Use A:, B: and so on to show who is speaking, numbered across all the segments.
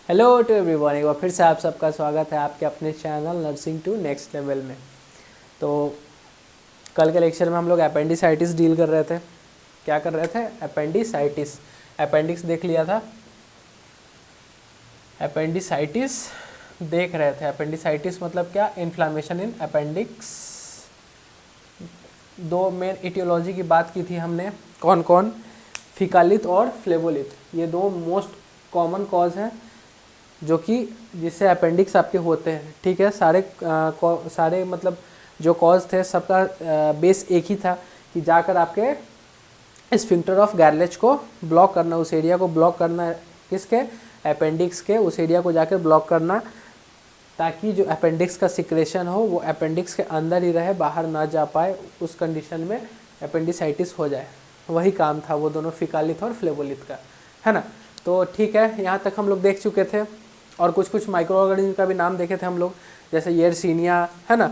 A: Hello to everyone, एक बार फिर से आप सबका स्वागत है आपके अपने channel nursing to next level में। तो कल के लेक्चर में हम लोग अपेंडिसाइटिस डील कर रहे थे। क्या कर रहे थे? अपेंडिसाइटिस। अपेंडिक्स देख लिया था, अपेंडिसाइटिस देख रहे थे। अपेंडिसाइटिस मतलब क्या? इन्फ्लामेशन इन अपेंडिक्स। दो मेन इटियोलॉजी की बात की थी हमने, कौन कौन? फिकालित और फ्लेवोलित। ये दो मोस्ट कॉमन कॉज हैं जो कि जिससे अपेंडिक्स आपके होते हैं। ठीक है, सारे मतलब जो कॉज थे सबका बेस एक ही था कि जाकर आपके स्फिंक्टर ऑफ गैरलेच को ब्लॉक करना, उस एरिया को ब्लॉक करना। किसके? अपेंडिक्स के। उस एरिया को जाकर ब्लॉक करना ताकि जो अपेंडिक्स का सिक्रेशन हो वो अपेंडिक्स के अंदर ही रहे, बाहर ना जा पाए। उस कंडीशन में अपेंडिसाइटिस हो जाए। वही काम था वो दोनों फिकालित और फ्लेवोलित का, है ना। तो ठीक है, यहाँ तक हम लोग देख चुके थे। और कुछ माइक्रो ऑर्गेनिज्म का भी नाम देखे थे हम लोग, जैसे येरसिनिया, है ना।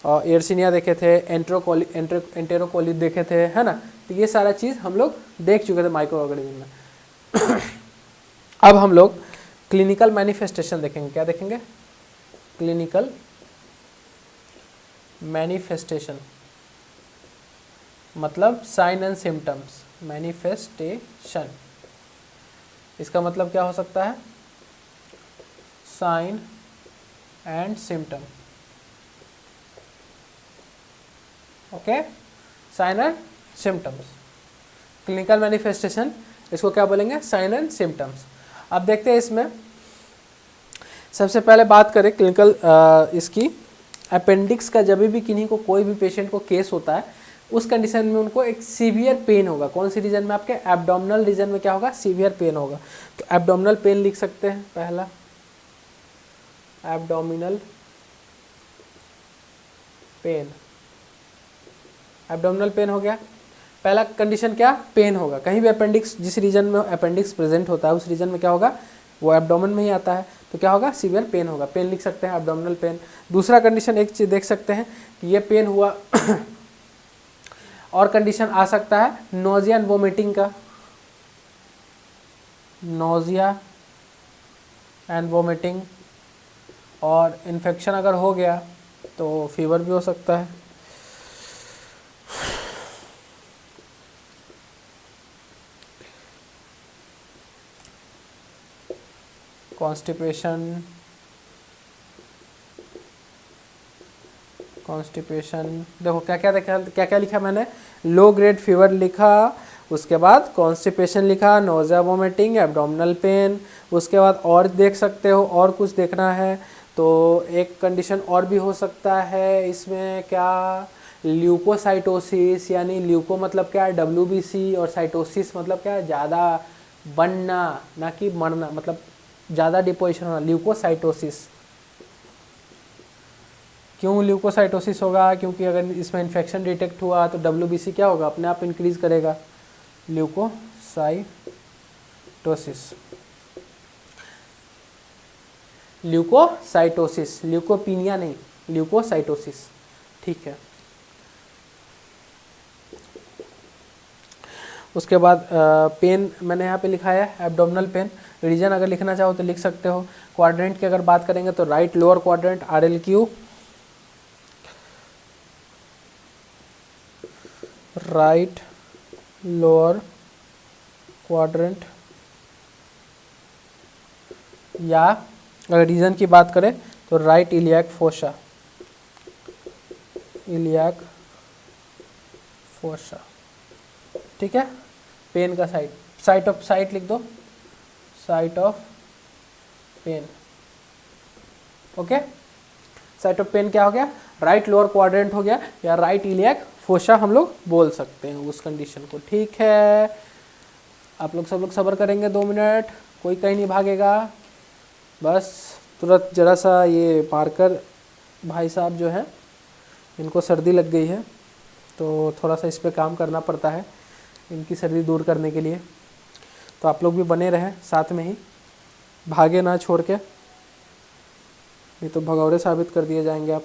A: और येरसिनिया देखे थे, एंटेरोकोलिथ देखे थे, है ना। तो ये सारा चीज़ हम लोग देख चुके थे माइक्रो ऑर्गेनिज्म में। अब हम लोग क्लिनिकल मैनिफेस्टेशन देखेंगे। क्या देखेंगे? क्लिनिकल मैनिफेस्टेशन मतलब साइन एंड सिम्टम्स। मैनिफेस्टेशन इसका मतलब क्या हो सकता है? Sign and symptom. Okay, sign and symptoms, clinical manifestation, इसको क्या बोलेंगे? Sign and symptoms. अब देखते हैं इसमें सबसे पहले बात करें क्लिनिकल इसकी। अपेंडिक्स का जब भी किन्हीं को, कोई भी पेशेंट को केस होता है, उस कंडीशन में उनको एक सीवियर पेन होगा। कौन सी रीजन में? आपके एब्डोमिनल रीजन में क्या होगा? सीवियर पेन होगा। तो एब्डोमिनल पेन लिख सकते हैं पहला, एब्डोमिनल पेन। एब्डोमिनल पेन हो गया पहला कंडीशन। क्या? पेन होगा। कहीं भी अपेंडिक्स, जिस रीजन में अपेंडिक्स प्रेजेंट होता है उस रीजन में क्या होगा? वो एब्डोमेन में ही आता है। तो क्या होगा? सीवियर पेन होगा। पेन लिख सकते हैं, एब्डोमिनल पेन। दूसरा कंडीशन एक चीज देख सकते हैं कि ये पेन हुआ और कंडीशन आ सकता है नोजिया एंड वोमिटिंग का। Nausea and vomiting. और इन्फेक्शन अगर हो गया तो फीवर भी हो सकता है। कॉन्स्टिपेशन देखो क्या क्या लिखा मैंने? लो ग्रेड फीवर लिखा, उसके बाद कॉन्स्टिपेशन लिखा, नोज़िया वोमिटिंग, एब्डोमिनल पेन। उसके बाद और देख सकते हो, और कुछ देखना है तो एक कंडीशन और भी हो सकता है इसमें। क्या? ल्यूकोसाइटोसिस, यानी ल्यूको मतलब क्या है? WBC, और साइटोसिस मतलब क्या है? ज़्यादा बनना, ना कि मरना, मतलब ज़्यादा डिपोजिशन होना, ल्यूकोसाइटोसिस। क्यों ल्यूकोसाइटोसिस होगा? क्योंकि अगर इसमें इन्फेक्शन डिटेक्ट हुआ तो WBC क्या होगा? अपने आप इंक्रीज करेगा। ल्यूकोसाइटोसिस, ल्यूकोसाइटोसिस, ल्यूकोपीनिया नहीं, ल्यूकोसाइटोसिस। ठीक है। उसके बाद पेन मैंने यहाँ पे लिखा है, एब्डोमिनल पेन। रीजन अगर लिखना चाहो तो लिख सकते हो। क्वाड्रेंट की अगर बात करेंगे तो right lower quadrant, RLQ, right lower quadrant. या अगर रीजन की बात करें तो right iliac fossa, iliac fossa. ठीक है। पेन का साइट लिख दो, site of pain. Okay, site of pain क्या हो गया? राइट लोअर क्वाड्रेंट हो गया, या राइट इलियाक फोसा हम लोग बोल सकते हैं उस कंडीशन को। ठीक है, आप लोग सब लोग सब्र करेंगे 2 मिनट, कोई कहीं नहीं भागेगा। बस तुरंत जरा सा ये मारकर भाई साहब जो हैं इनको सर्दी लग गई है, तो थोड़ा सा इस पर काम करना पड़ता है इनकी सर्दी दूर करने के लिए। तो आप लोग भी बने रहें साथ में ही, भागे ना छोड़ के, नहीं तो भगौरे साबित कर दिए जाएंगे आप।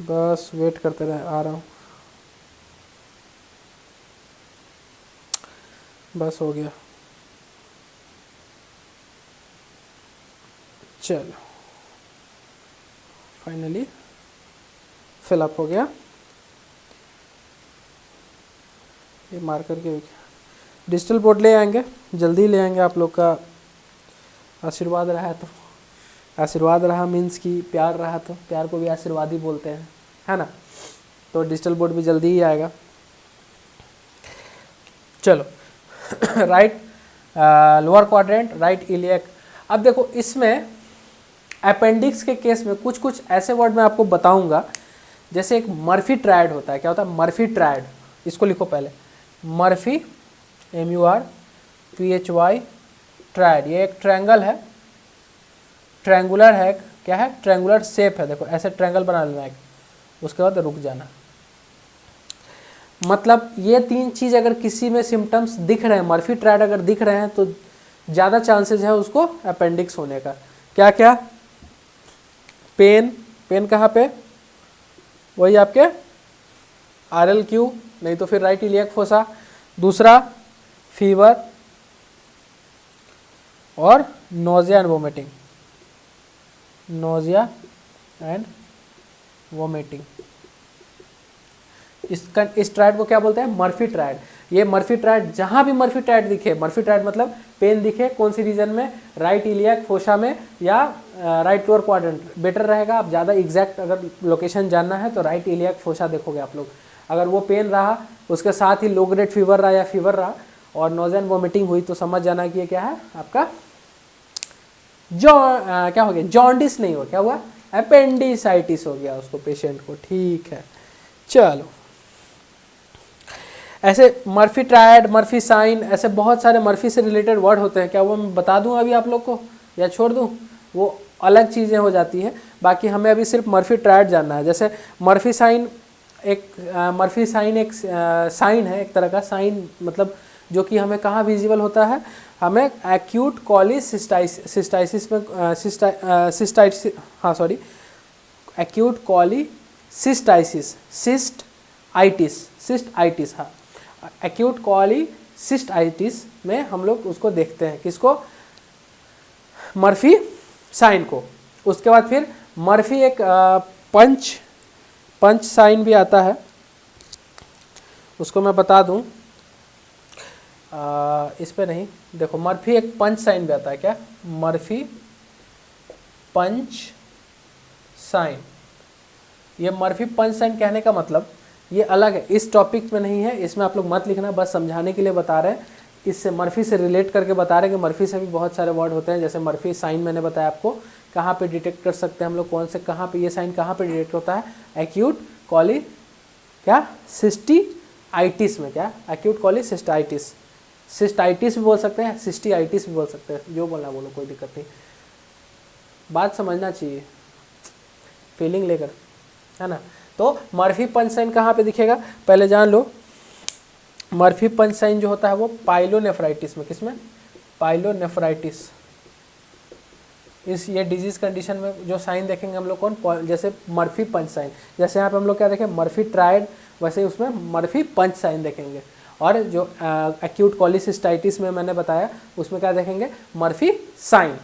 A: बस वेट करते रहे, आ रहा हूँ। बस हो गया। चलो फाइनली फिलअप हो गया। ये मार्कर के डिजिटल बोर्ड ले आएंगे, जल्दी ले आएंगे, आप लोग का आशीर्वाद रहा तो। आशीर्वाद रहा मीन्स कि प्यार रहा तो, प्यार को भी आशीर्वाद ही बोलते हैं, है ना। तो डिजिटल बोर्ड भी जल्दी ही आएगा। चलो right lower quadrant, right iliac. अब देखो इसमें अपेंडिक्स के केस में कुछ कुछ ऐसे वर्ड मैं आपको बताऊंगा, जैसे एक मर्फी ट्रायड होता है। क्या होता है मर्फी ट्रायड? इसको लिखो पहले, मर्फी MURPHY ट्रायड। ये एक ट्रायंगल है, ट्रायंगुलर है, क्या है ट्रायंगुलर शेप है। देखो ऐसे ट्रायंगल बना लेना है, उसके बाद रुक जाना। मतलब ये तीन चीज़ अगर किसी में सिम्टम्स दिख रहे हैं, मर्फी ट्रायड अगर दिख रहे हैं, तो ज़्यादा चांसेस है उसको अपेंडिक्स होने का। क्या क्या? पेन, पेन कहाँ पे? वही आपके RLQ, नहीं तो फिर राइट इलियक फोसा। दूसरा फीवर और nausea and vomiting, nausea and vomiting. इस ट्रायड को क्या बोलते हैं? Murphy triad. ये मर्फी ट्रायड, जहां भी मर्फी ट्रायड दिखे, मर्फी ट्रायड मतलब पेन दिखे कौन सी रीजन में? राइट इलियक फोसा में या राइट लोअर क्वाड्रेंट। बेटर रहेगा आप ज़्यादा एग्जैक्ट अगर लोकेशन जानना है तो राइट इलियक फोसा देखोगे आप लोग। अगर वो पेन रहा, उसके साथ ही लो ग्रेड फीवर रहा या फीवर रहा और नोज़िया एंड वोमिटिंग हुई, तो समझ जाना कि ये क्या है आपका क्या हो गया? जॉन्डिस नहीं हुआ, क्या हुआ? अपेंडिसाइटिस हो गया उसको, पेशेंट को। ठीक है, चलो। ऐसे मर्फी ट्रायड, मर्फी साइन, ऐसे बहुत सारे मर्फी से रिलेटेड वर्ड होते हैं। क्या वो मैं बता दूं अभी आप लोग को या छोड़ दूं? वो अलग चीज़ें हो जाती हैं। बाकी हमें अभी सिर्फ मर्फी ट्रायड जानना है। जैसे मर्फी साइन मर्फी साइन एक साइन है, एक तरह का साइन, मतलब जो कि हमें कहाँ विजिबल होता है? हमें एक्यूट कॉलीसिस्टाइसिस में सिस्टाइटिस, हाँ सॉरी, एक्यूट कॉलीसिस्टाइसिस, सिस्टाइटिस, हाँ, एक्यूट कॉलीसिस्टाइटिस में हम लोग उसको देखते हैं। किसको? मर्फी साइन को। उसके बाद फिर मर्फी एक पंच साइन भी आता है, उसको मैं बता दूं। इस पे नहीं, देखो मर्फी एक पंच साइन भी आता है। क्या? Murphy punch sign. ये मर्फी पंच साइन कहने का मतलब ये अलग है, इस टॉपिक में नहीं है, इसमें आप लोग मत लिखना, बस समझाने के लिए बता रहे हैं। इससे मर्फी से रिलेट करके बता रहे हैं कि मर्फी से भी बहुत सारे वर्ड होते हैं। जैसे मर्फी साइन मैंने बताया आपको, कहाँ पे डिटेक्ट कर सकते हैं हम लोग, कौन से, कहाँ पे ये साइन कहाँ पे डिटेक्ट होता है? एक्यूट कॉली क्या सिस्टीआइटिस में। क्या? एक्यूट कॉलीसिस्टाइटिस, सिस्टाइटिस भी बोल सकते हैं, सिस्टीआइटिस भी बोल सकते हैं, जो बोलना बोलो, कोई दिक्कत नहीं। बात समझना चाहिए फीलिंग लेकर, है ना। तो मर्फी पंच साइन कहाँ पे दिखेगा पहले जान लो। मर्फी पंच साइन जो होता है वो पाइलोनेफ्राइटिस में। किसमें? पाइलोनेफ्राइटिस। इस ये डिजीज कंडीशन में जो साइन देखेंगे हम लोग कौन? जैसे मर्फी पंच साइन, जैसे यहाँ पे हम लोग क्या देखें? मर्फी ट्रायड, वैसे उसमें मर्फी पंच साइन देखेंगे। और जो एक्यूट कॉलीसिस्टाइटिस में मैंने बताया, उसमें क्या देखेंगे? Murphy sign.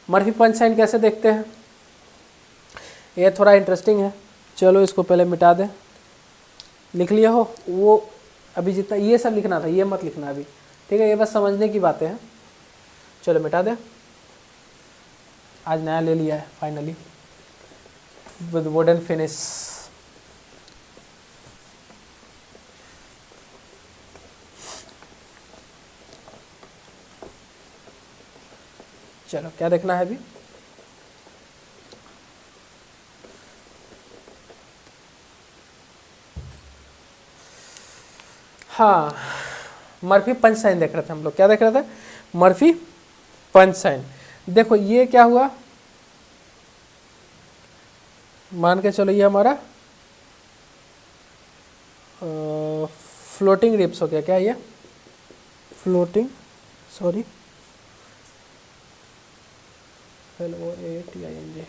A: Murphy punch sign कैसे देखते हैं? ये थोड़ा इंटरेस्टिंग है, चलो इसको पहले मिटा दें। लिख लिया हो? वो अभी जितना ये सब लिखना था ये मत लिखना अभी, ठीक है? ये बस समझने की बातें हैं। चलो मिटा दें। आज नया ले लिया है फाइनली विद वुडन फिनिश। चलो क्या देखना है अभी? हाँ, मर्फी पंच साइन देख रहे थे हम लोग। क्या देख रहे थे? Murphy punch sign. देखो ये क्या हुआ, मान के चलो ये हमारा फ्लोटिंग रिब्स हो गया। क्या ये? Floating, sorry, FLOATING,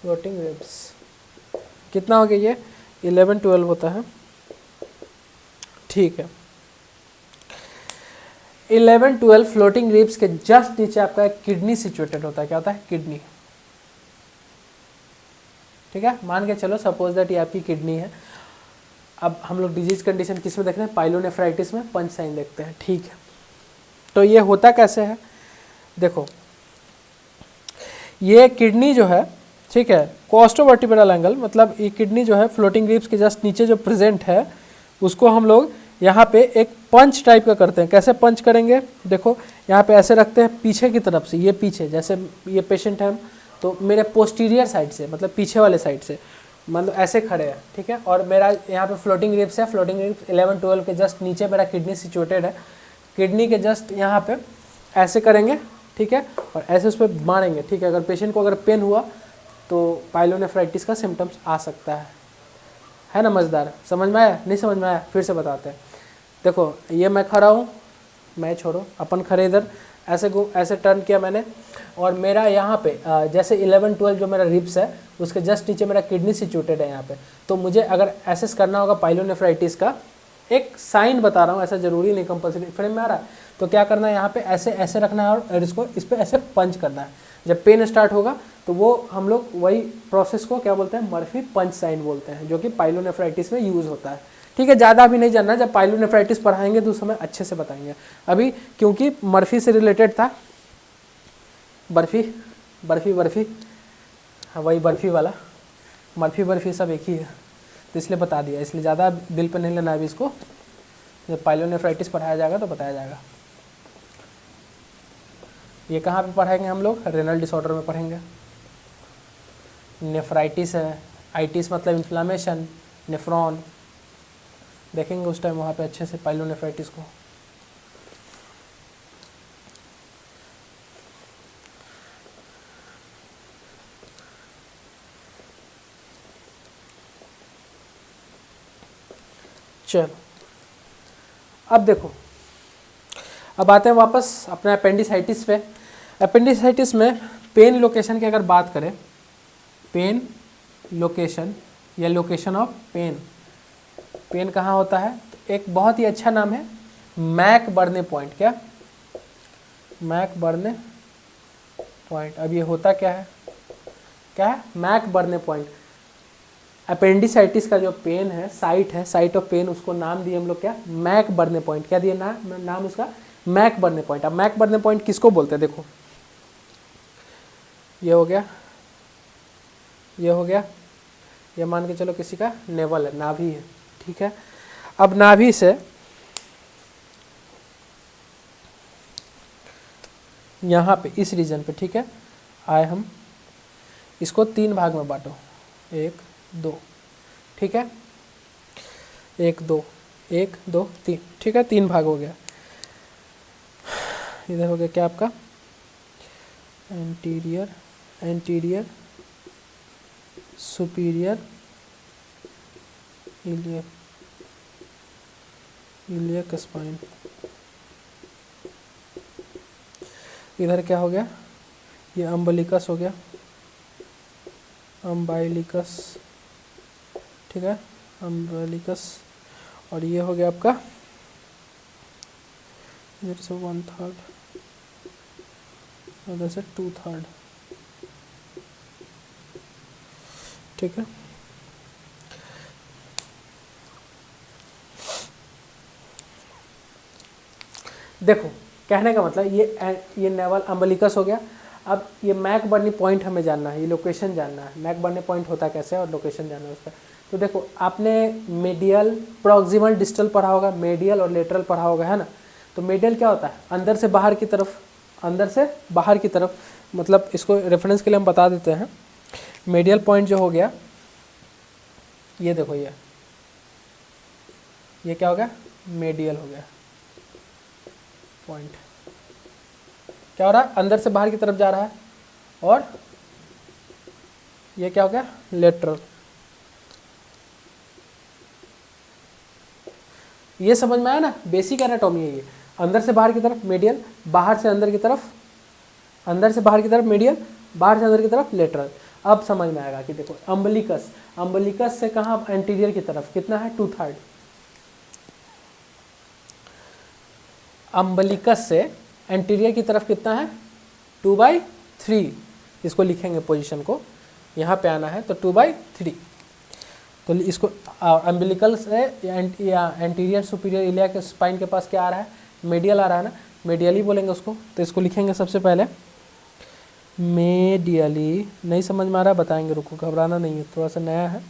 A: floating ribs. कितना हो गया ये? 11-12 होता है, ठीक है। 11 12 फ्लोटिंग रिब्स के जस्ट नीचे आपका किडनी सिचुएटेड होता है। क्या होता है? किडनी। ठीक है, मान के चलो सपोज दैट ये आपकी किडनी है। अब हम लोग डिजीज कंडीशन किस में देख रहे हैं? पाइलोनेफ्राइटिस में पंच साइन देखते हैं। ठीक है, तो ये होता कैसे है? देखो, ये किडनी जो है, ठीक है, कोस्टोवर्टिब्रल एंगल, मतलब ये किडनी जो है फ्लोटिंग रिब्स के जस्ट नीचे जो प्रेजेंट है, उसको हम लोग यहाँ पे एक पंच टाइप का करते हैं। कैसे पंच करेंगे? देखो, यहाँ पे ऐसे रखते हैं पीछे की तरफ से, ये पीछे, जैसे ये पेशेंट है तो मेरे पोस्टीरियर साइड से, मतलब पीछे वाले साइड से, मतलब ऐसे खड़े हैं। ठीक है, और मेरा यहाँ पे फ्लोटिंग रिब्स है, फ्लोटिंग रिब्स 11 12 के जस्ट नीचे मेरा किडनी सिचुएटेड है। किडनी के जस्ट यहाँ पे ऐसे करेंगे, ठीक है, और ऐसे उस पर मारेंगे। ठीक है, अगर पेशेंट को अगर पेन हुआ तो पाइलोनेफ्राइटिस का सिम्टम्स आ सकता है ना? मज़ेदार, समझ में आया? नहीं समझ में आया? फिर से बताते हैं। देखो, ये मैं खड़ा हूँ, मैं छोड़ो, अपन खड़े इधर ऐसे टर्न किया मैंने, और मेरा यहाँ पे जैसे 11 12 जो मेरा रिब्स है उसके जस्ट नीचे मेरा किडनी सिचुएटेड है यहाँ पे। तो मुझे अगर एसेस करना होगा पाइलोनेफ्राइटिस का, एक साइन बता रहा हूँ, ऐसा जरूरी नहीं, कंपल्सरी। फ्रेम में आ रहा है? तो क्या करना है, यहाँ पे ऐसे ऐसे रखना है और इसको इस पर ऐसे पंच करना है। जब पेन स्टार्ट होगा तो वो हम लोग वही प्रोसेस को क्या बोलते हैं? मर्फी पंच साइन बोलते हैं, जो कि पाइलोनेफ्राइटिस में यूज़ होता है। ठीक है, ज़्यादा भी नहीं जानना, जब पाइलोनेफ्राइटिस पढ़ाएंगे तो उस समय अच्छे से बताएंगे। अभी क्योंकि मर्फी से रिलेटेड था, बर्फी बर्फी बर्फी, हाँ वही बर्फी वाला, मर्फी बर्फी सब एक ही है, तो इसलिए बता दिया। इसलिए ज़्यादा दिल पे नहीं लेना अभी इसको, जब पाइलोनेफ्राइटिस पढ़ाया जाएगा तो बताया जाएगा। ये कहाँ पे पढ़ाएंगे हम लोग? रेनल डिसऑर्डर में पढ़ेंगे। नेफ्राइटिस है, आइटिस मतलब इन्फ्लामेशन, नेफ्रॉन देखेंगे उस टाइम वहाँ पे अच्छे से पाइलोनेफ्राइटिस को। चलो, अब देखो, अब आते हैं वापस अपने अपेंडिसाइटिस पे। अपेंडिसाइटिस में पेन लोकेशन की अगर बात करें, पेन लोकेशन या लोकेशन ऑफ पेन, पेन कहाँ होता है? तो एक बहुत ही अच्छा नाम है मैक बर्ने पॉइंट। क्या? McBurney point. अब ये होता क्या है? क्या है? McBurney point. अपेंडिसाइटिस का जो पेन है, साइट ऑफ पेन, उसको नाम दिए हम लोग क्या? McBurney point. क्या दिए नाम उसका? McBurney point. अब मैक बर्ने पॉइंट किसको बोलते हैं? देखो, ये हो गया, ये हो गया, ये मान के चलो किसी का नेवल है, नाभि है। ठीक है, अब नाभि से यहाँ पे इस रीजन पे, ठीक है, आए हम, इसको 3 भाग में बांटो, 1 2, ठीक है, 1 2 1 2 3, ठीक है, 3 भाग हो गया। इधर हो गया क्या आपका? Anterior superior iliac spine. इधर क्या हो गया? ये अम्बलिकस हो गया, अम्बाइलिकस, ठीक है, अम्बलिकस। और ये हो गया आपका इधर से 1/3, उधर से 2/3, ठीक है। देखो, कहने का मतलब ये नेवल अम्बलिकस हो गया। अब ये मैक बर्नी पॉइंट हमें जानना है, ये लोकेशन जानना है, मैक बर्नी पॉइंट होता कैसे और लोकेशन जानना है उसका। तो देखो, आपने मेडियल, प्रॉक्सिमल, डिस्टल पढ़ा होगा, मेडियल और लेटरल पढ़ा होगा, है ना। तो मेडियल क्या होता है? अंदर से बाहर की तरफ, अंदर से बाहर की तरफ, मतलब इसको रेफरेंस के लिए हम बता देते हैं। मेडियल पॉइंट जो हो गया, ये देखो, ये क्या हो गया? मेडियल हो गया पॉइंट। क्या हो रहा है? अंदर से बाहर की तरफ जा रहा है। और ये क्या हो गया? लेटरल। ये समझ में आया ना? बेसिक एनाटॉमी है ये। अंदर से बाहर की तरफ मेडियल, बाहर से अंदर की तरफ, अंदर से बाहर की तरफ मेडियल, बाहर से अंदर की तरफ लेटरल। अब समझ में आएगा कि देखो, अम्बलिकस, अम्बलिकस से कहाँ? एंटीरियर की तरफ। कितना है? 2/3। अम्बलिकस से एंटीरियर की तरफ कितना है 2/3, इसको लिखेंगे पोजीशन को, यहाँ पे आना है तो 2/3, तो इसको अम्बिलिकल से या एंटीरियर सुपीरियर इलियाक स्पाइन के पास क्या आ रहा है, मेडियल आ रहा है ना, मेडियली बोलेंगे उसको, तो इसको लिखेंगे सबसे पहले मेडियली। नहीं समझ में आ रहा बताएंगे, रुको घबराना नहीं है, थोड़ा सा नया है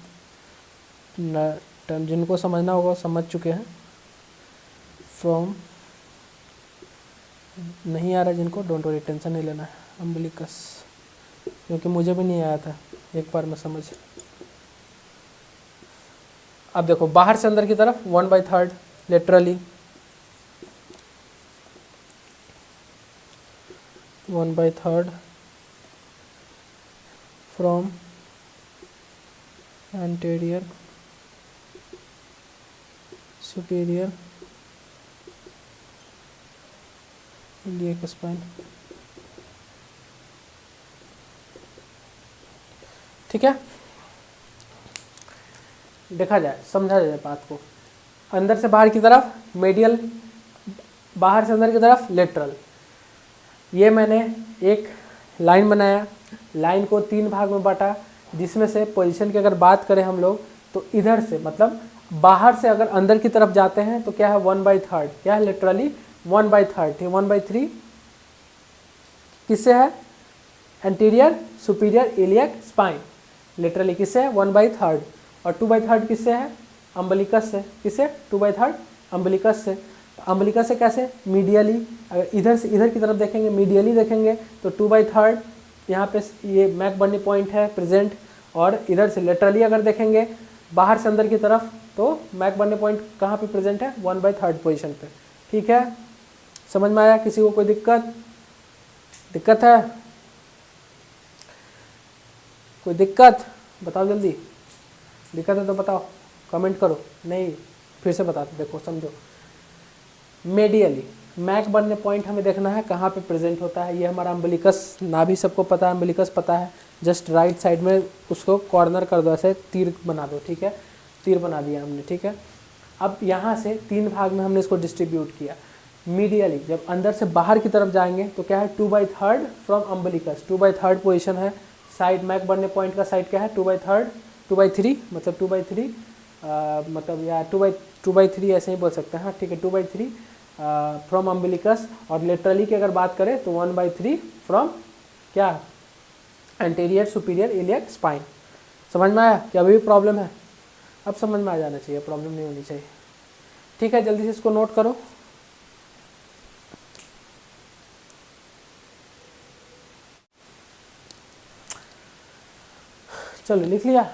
A: टर्म, जिनको समझना होगा समझ चुके हैं। फ्रॉम, नहीं आ रहा जिनको डोंट वरी, टेंशन नहीं लेना है, अम्बिलिकस, क्योंकि मुझे भी नहीं आया था एक बार में समझ। अब देखो बाहर से अंदर की तरफ 1/3 laterally, 1/3 from anterior superior iliac spine. ठीक है, देखा जाए, समझा जाए बात को। अंदर से बाहर की तरफ मेडियल, बाहर से अंदर की तरफ लेटरल। ये मैंने एक लाइन बनाया, लाइन को 3 भाग में बांटा, जिसमें से पोजीशन की अगर बात करें हम लोग तो इधर से मतलब बाहर से अगर अंदर की तरफ जाते हैं तो क्या है 1/3, क्या है लेटरली 1/3, 1/3 किससे है, anterior superior iliac spine, literally किससे है 1/3, और 2/3 किससे है, अम्बलिकस से, किससे 2/3 अम्बलिकस से। अम्बलिकस से कैसे, मीडियली, अगर इधर से इधर की तरफ देखेंगे मीडियली देखेंगे तो 2/3 यहाँ पे ये मैक बर्नी पॉइंट है प्रेजेंट, और इधर से लेटरली अगर देखेंगे बाहर से अंदर की तरफ तो मैक बर्नी पॉइंट कहाँ पे प्रेजेंट है 1/3 पोजीशन पे। ठीक है, समझ में आया, किसी को कोई दिक्कत है, कोई दिक्कत बताओ जल्दी, दिक्कत है तो बताओ, कमेंट करो, नहीं फिर से बताते, देखो समझो। मेडियली मैक बनने पॉइंट हमें देखना है कहाँ पे प्रेजेंट होता है, ये हमारा अम्बिलिकस, नाभि सबको पता है, अम्बिलिकस पता है, जस्ट राइट साइड में उसको कॉर्नर कर दो, ऐसे तीर बना दो, ठीक है, तीर बना दिया हमने, ठीक है। अब यहाँ से 3 भाग में हमने इसको डिस्ट्रीब्यूट किया। मीडियली जब अंदर से बाहर की तरफ जाएंगे तो क्या है 2/3 फ्रॉम अम्बिलिकस, 2/3 पोजीशन है, साइड मैक बनने पॉइंट का साइड क्या है 2/3 मतलब 2/3 मतलब या 2/3 ऐसे ही बोल सकते हैं, हाँ ठीक है 2/3 फ्रॉम अम्बिलिकस, और लेटरली की अगर बात करें तो 1/3 फ्रॉम क्या, एंटीरियर सुपीरियर इलियक स्पाइन। समझ में आया कि अभी भी प्रॉब्लम है, अब समझ में आ जाना चाहिए, प्रॉब्लम नहीं होनी चाहिए। ठीक है, जल्दी से इसको नोट करो। चलो लिख लिया।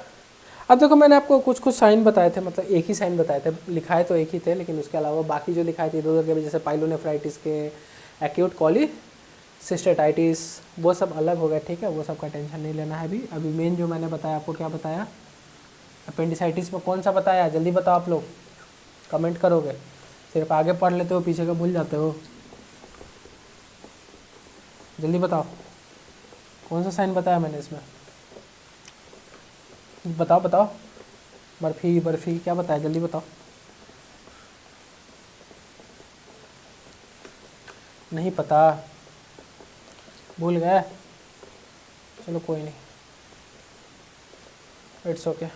A: अब देखो मैंने आपको कुछ साइन बताए थे, मतलब एक ही साइन बताए थे, लिखाए तो एक ही थे, लेकिन उसके अलावा बाकी जो लिखाए थे इधर उधर के, जैसे पाइलोनेफ्राइटिस के, एक्यूट कॉलीसिस्टेटाइटिस, वो सब अलग हो गया, ठीक है, वो सब का टेंशन नहीं लेना है अभी मेन जो मैंने बताया आपको, क्या बताया, अपेंडिसाइटिस में कौन सा बताया, जल्दी बताओ आप लोग, कमेंट करोगे, सिर्फ आगे पढ़ लेते हो पीछे का भूल जाते हो, जल्दी बताओ कौन सा साइन बताया मैंने इसमें, बताओ, बर्फी क्या बताया, जल्दी बताओ, नहीं पता, भूल गए, चलो कोई नहीं, इट्स ओके।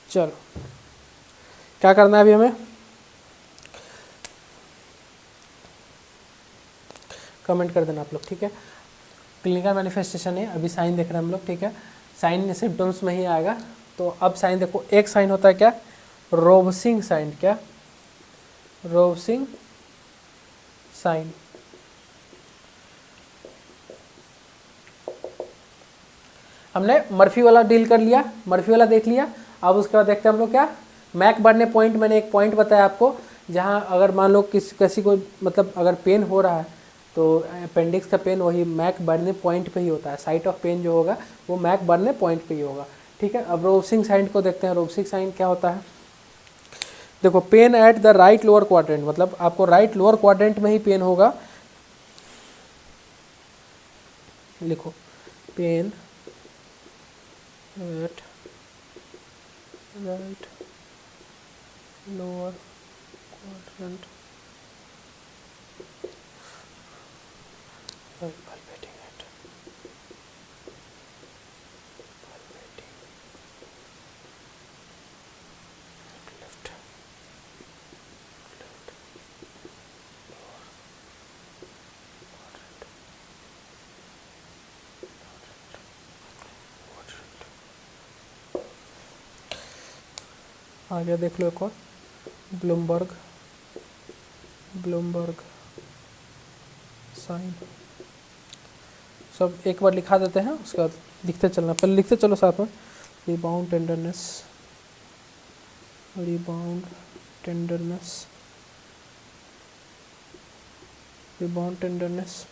A: चलो क्या करना है अभी हमें, कमेंट कर देना आप लोग, ठीक है। क्लिनिकल मैनिफेस्टेशन है, अभी साइन देख रहे हैं हम लोग, ठीक है, साइन सिम्टम्स में ही आएगा। तो अब साइन देखो, एक साइन होता है क्या, रोवसिंग साइन, क्या रोवसिंग साइन, हमने मर्फी वाला डील कर लिया, मर्फी वाला देख लिया। अब उसके बाद देखते हैं हम लोग क्या, मैक बढ़ने पॉइंट, मैंने एक पॉइंट बताया आपको, जहां अगर मान लो किसी को मतलब अगर पेन हो रहा है तो अपेंडिक्स का पेन वही मैक बढ़ने पॉइंट पे ही होता है, साइट ऑफ पेन जो होगा वो मैक बढ़ने पॉइंट पे ही होगा, ठीक है। अब रोवसिंग साइन को देखते हैं, रोवसिंग साइन क्या होता है, देखो pen at the right lower quadrant, मतलब आपको राइट लोअर क्वाड्रेंट में ही पेन होगा, लिखो pen eight right lower quadrant by palpating it. Palpating left, left, lower quadrant, quadrant. आगे देख लो एक और, ब्लूमबर्ग साइन। सब एक बार लिखा देते हैं, उसके बाद लिखते चलना, पहले लिखते चलो साथ में। Rebound tenderness, rebound tenderness, rebound tenderness,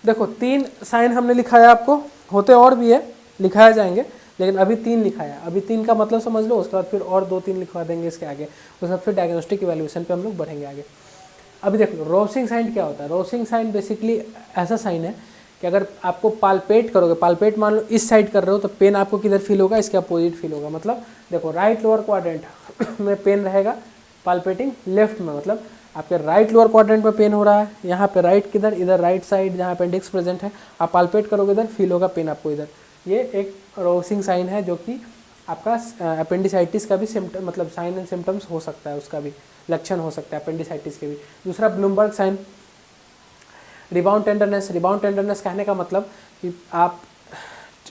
A: देखो 3 साइन हमने लिखाया, आपको होते और भी है, लिखाया जाएंगे, लेकिन अभी 3 लिखाया। अभी 3 का मतलब समझ लो, उसके बाद फिर और 2-3 लिखवा देंगे इसके आगे, उसके बाद फिर डायग्नोस्टिक इवैल्यूएशन पे हम लोग बढ़ेंगे आगे। अभी देख लो रोसिंग साइन क्या होता है। रोसिंग साइन बेसिकली ऐसा साइन है कि अगर आपको पाल्पेट करोगे, पाल्पेट मान लो इस साइड कर रहे हो, तो पेन आपको किधर फील होगा, इसके अपोजिट फील होगा। मतलब देखो राइट लोअर क्वाड्रेंट में पेन रहेगा पाल्पेटिंग लेफ्ट में, मतलब आपके राइट लोअर क्वाड्रेंट में पेन हो रहा है, यहाँ पे राइट किधर, इधर राइट साइड जहाँ अपेंडिक्स प्रेजेंट है, आप पाल्पेट करोगे इधर, फील होगा पेन आपको इधर। ये एक रोसिंग साइन है, जो कि आपका अपेंडिसाइटिस का भी सिम्टम, मतलब साइन एंड सिम्टम्स हो सकता है, उसका भी लक्षण हो सकता है अपेंडिसाइटिस के भी। दूसरा Blumberg sign, rebound tenderness. Rebound tenderness कहने का मतलब कि आप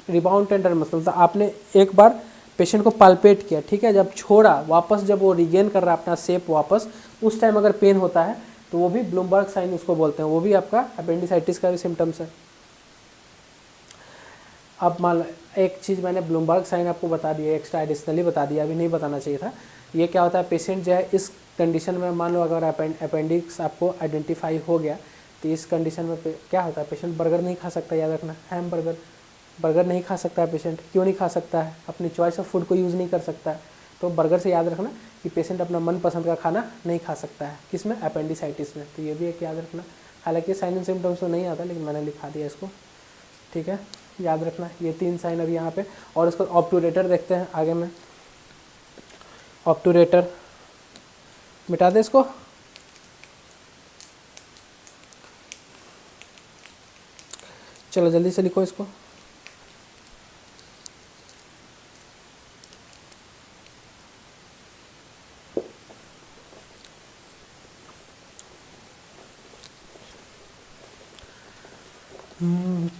A: रिबाउंड टेंडर मतलब आपने एक बार पेशेंट को पाल्पेट किया, ठीक है, जब छोड़ा वापस, जब वो रिगेन कर रहा है अपना शेप वापस, उस टाइम अगर पेन होता है तो वो भी ब्लूमबर्ग साइन उसको बोलते हैं, वो भी आपका अपेंडिसाइटिस का भी सिम्टम्स है। अब मान लो एक चीज़ मैंने ब्लूमबर्ग साइन आपको बता दिया, एक्स्ट्रा एडिशनली बता दिया, अभी नहीं बताना चाहिए था। ये क्या होता है, पेशेंट जो है इस कंडीशन में, मान लो अगर अपेंडिक्स आपको आइडेंटिफाई हो गया, तो इस कंडीशन में क्या होता है, पेशेंट बर्गर नहीं खा सकता, याद रखना, हैम बर्गर नहीं खा सकता है पेशेंट। क्यों नहीं खा सकता है, अपनी चॉइस ऑफ फूड को यूज़ नहीं कर सकता है, तो बर्गर से याद रखना कि पेशेंट अपना मनपसंद का खाना नहीं खा सकता है, किसमें, अपेंडिसाइटिस में। तो ये भी एक याद रखना। हालांकि साइन एंड सिम्टम्स तो नहीं आता, लेकिन मैंने लिखा दिया इसको, ठीक है, याद रखना। ये 3 साइन अभी यहाँ पे। और इसको ऑब्टूरेटर देखते हैं आगे में। ऑब्टूरेटर मिटा दे इसको, चलो जल्दी से लिखो इसको।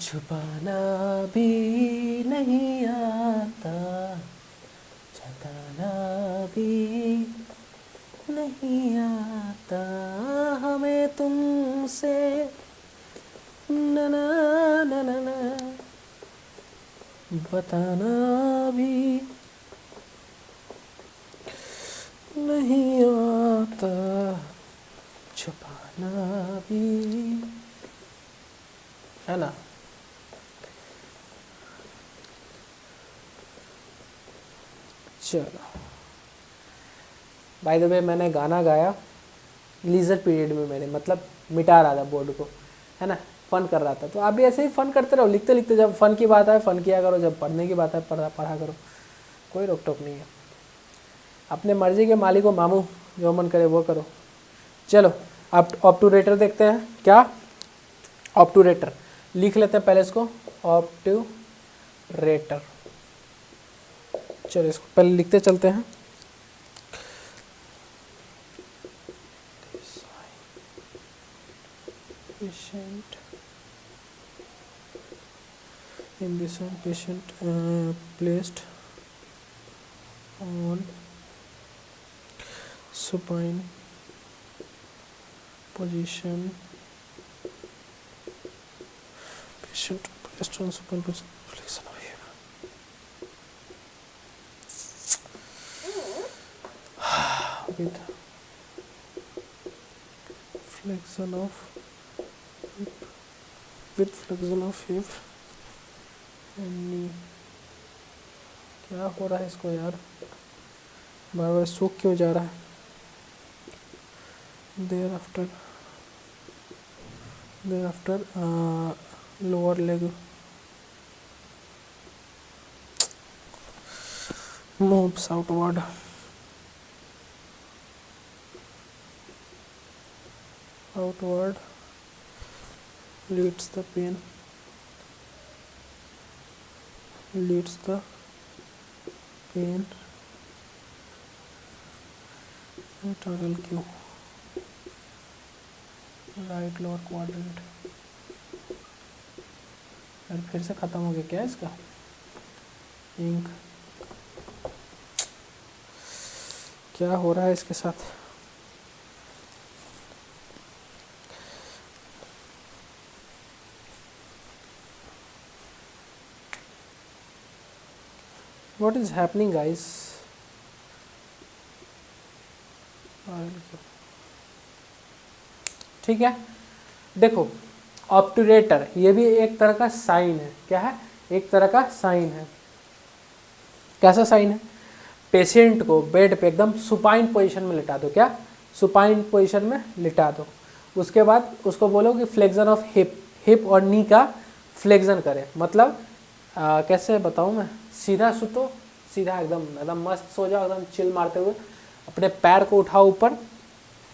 A: छुपाना भी नहीं आता, छुपाना भी नहीं आता हमें तुमसे, ना ना ना ना ना, बताना भी नहीं आता, छुपाना भी, है ना। चलो बाय द वे, मैंने गाना गाया लीजर पीरियड में, मैंने मतलब मिटा रहा था बोर्ड को, है ना, फन कर रहा था। तो आप भी ऐसे ही फन करते रहो, लिखते लिखते, जब फन की बात आए फन किया करो, जब पढ़ने की बात आए पढ़ा करो, कोई रोक टोक नहीं है। अपने मर्जी के मालिक हो मामू, जो मन करे वो करो। चलो अब ऑब्टूरेटर देखते हैं। क्या ऑब्टूरेटर, लिख लेते हैं पहले इसको, ऑब्टूरेटर। चलो इसको पहले लिखते चलते हैं। Patient in this one, patient placed on supine position patient placed on supine position flexion of hip with flexion of hip flexion of hip and knee। क्या हो रहा है इसको यार, बार बार सूख क्यों जा रहा है। thereafter lower leg moves outward leads the pain internal Q right lower quadrant. यार फिर से ख़त्म हो गया क्या इसका इंक, क्या हो रहा है इसके साथ। What is happening guys? ठीक है, देखो ऑब्टूरेटर ये भी एक तरह का साइन है। क्या है? एक तरह का साइन है। कैसा साइन है? पेशेंट को बेड पे एकदम सुपाइन पोजीशन में लिटा दो। क्या? सुपाइन पोजीशन में लिटा दो। उसके बाद उसको बोलो कि फ्लेक्शन ऑफ हिप और नी का फ्लेक्शन करे। मतलब कैसे बताऊँ मैं, सीधा सुतो, सीधा एकदम मस्त सो जाओ, एकदम चिल मारते हुए अपने पैर को उठाओ ऊपर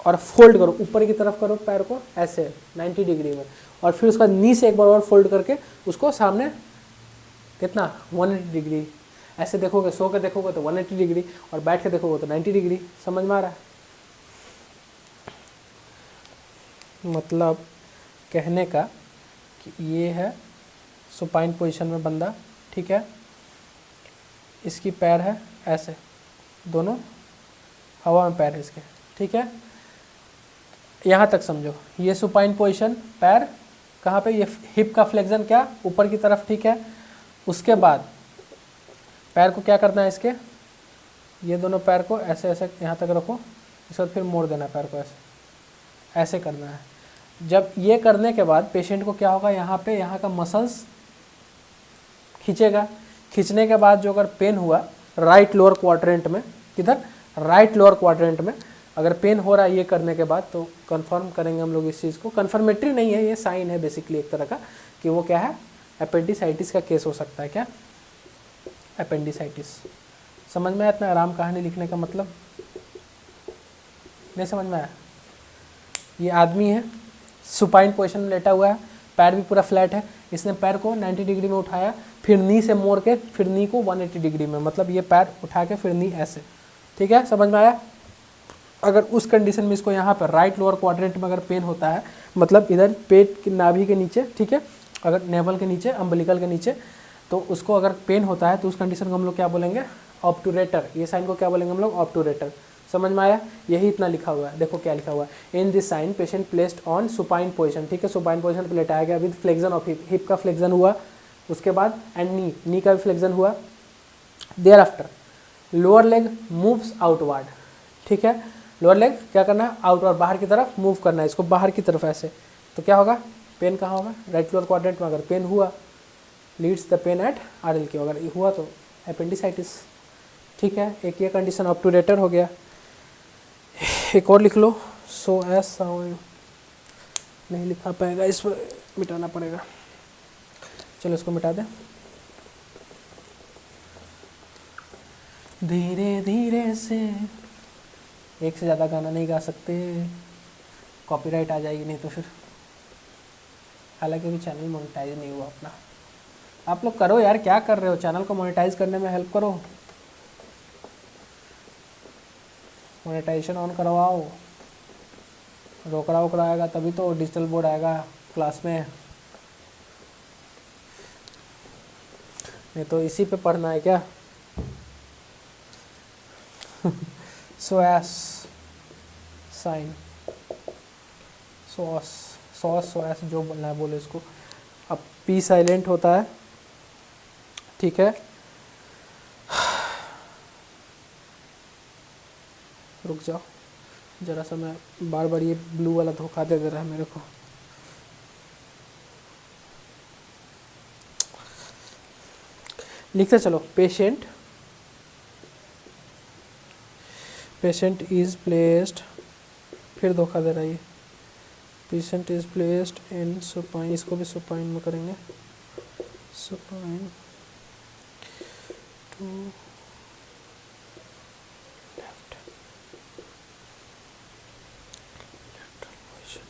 A: और फोल्ड करो, ऊपर की तरफ करो पैर को ऐसे 90 डिग्री में, और फिर उसका नी से एक बार और फोल्ड करके उसको सामने कितना 180 डिग्री ऐसे देखोगे। सो के देखोगे तो 180 डिग्री और बैठ के देखोगे तो 90 डिग्री। समझ में आ रहा है? मतलब कहने का कि ये है सुपाइन पोजीशन में बंदा, ठीक है, इसकी पैर है ऐसे, दोनों हवा में पैर है इसके, ठीक है। यहाँ तक समझो, ये सुपाइन पोजीशन, पैर कहाँ पे, ये हिप का फ्लेक्शन क्या ऊपर की तरफ, ठीक है। उसके बाद पैर को क्या करना है, इसके ये दोनों पैर को ऐसे ऐसे यहाँ तक रखो, इसके बाद फिर मोड़ देना है पैर को ऐसे ऐसे करना है। जब ये करने के बाद पेशेंट को क्या होगा, यहाँ पे यहाँ का मसल्स खींचेगा। खींचने के बाद जो अगर पेन हुआ राइट लोअर क्वाड्रेंट में, किधर, राइट लोअर क्वाड्रेंट में अगर पेन हो रहा है ये करने के बाद, तो कंफर्म करेंगे हम लोग इस चीज़ को। कंफर्मेटरी नहीं है, ये साइन है बेसिकली एक तरह का कि वो क्या है, अपेंडिसाइटिस का केस हो सकता है। क्या? अपेंडिसाइटिस। समझ में आया इतना आराम कहानी लिखने का मतलब? नहीं समझ में आया? ये आदमी है, सुपाइन पोजीशन में लेटा हुआ है, पैर भी पूरा फ्लैट है, इसने पैर को 90 डिग्री में उठाया, फिर नी से मोड़ के फिर नी को 180 डिग्री में, मतलब ये पैर उठा के फिर नी ऐसे, ठीक है। समझ में आया? अगर उस कंडीशन में इसको यहाँ पर राइट लोअर क्वाड्रेंट में अगर पेन होता है, मतलब इधर पेट की नाभि के नीचे, ठीक है, अगर नेवल के नीचे, अम्बिलिकल के नीचे, तो उसको अगर पेन होता है तो उस कंडीशन को हम लोग क्या बोलेंगे, ऑब्टूरेटर। ये साइन को क्या बोलेंगे हम लोग, ऑब्टूरेटर। समझ में आया? यही इतना लिखा हुआ है, देखो क्या लिखा हुआ है, in this sign patient placed on supine position, ठीक है, सुपाइन पोजीशन पे लेटाया गया with flexion of hip, hip का फ्लेक्शन हुआ, उसके बाद एंड नी, नी का भी फ्लेक्शन हुआ। Thereafter lower leg moves outward, ठीक है, लोअर लेग क्या करना है, आउटवर्ड, बाहर की तरफ मूव करना है इसको, बाहर की तरफ ऐसे। तो क्या होगा, पेन कहाँ होगा, राइट लोअर क्वाड्रेंट में अगर पेन हुआ, leads the pen eight RLQ, अगर हुआ तो अपेंडिसाइटिस, ठीक है। एक ये कंडीशन ऑब्टूरेटर हो गया। एक और लिख लो, सो एस साउंड नहीं लिखा पाएगा, इस पर मिटाना पड़ेगा, चलो इसको मिटा दें। धीरे धीरे से, एक से ज़्यादा गाना नहीं गा सकते, कॉपीराइट आ जाएगी नहीं तो फिर। हालांकि अभी चैनल मोनेटाइज नहीं हुआ अपना। आप लोग करो यार, क्या कर रहे हो, चैनल को मोनेटाइज करने में हेल्प करो, मोनेटाइजेशन ऑन करवाओ। रोकड़ा वोकड़ा आएगा तभी तो डिजिटल बोर्ड आएगा क्लास में, नहीं तो इसी पे पढ़ना है क्या। Psoas sign psoas psoas psoas जो बोलना है बोले इसको। अब पी साइलेंट होता है, ठीक है। रुक जाओ जरा सा, मैं बार बार ये ब्लू वाला धोखा दे रहा है मेरे को। लिखते चलो, पेशेंट इज प्लेस्ड, फिर धोखा दे रहा है ये। Patient is placed in supine, इसको भी सुपाइन में करेंगे, सुपाइन टू लेफ्ट पोजिशन।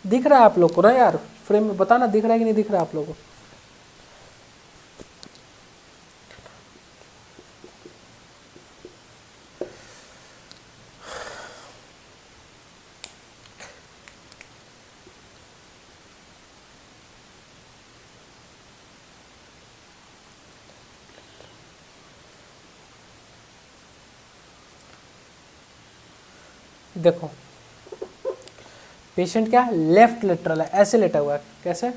A: दिख रहा है आप लोग को ना यार, फ्रेम में बताना दिख रहा है कि नहीं दिख रहा है आप लोगों को। देखो पेशेंट क्या है, लेफ्ट लेटरल है, ऐसे लेटा हुआ है। कैसे,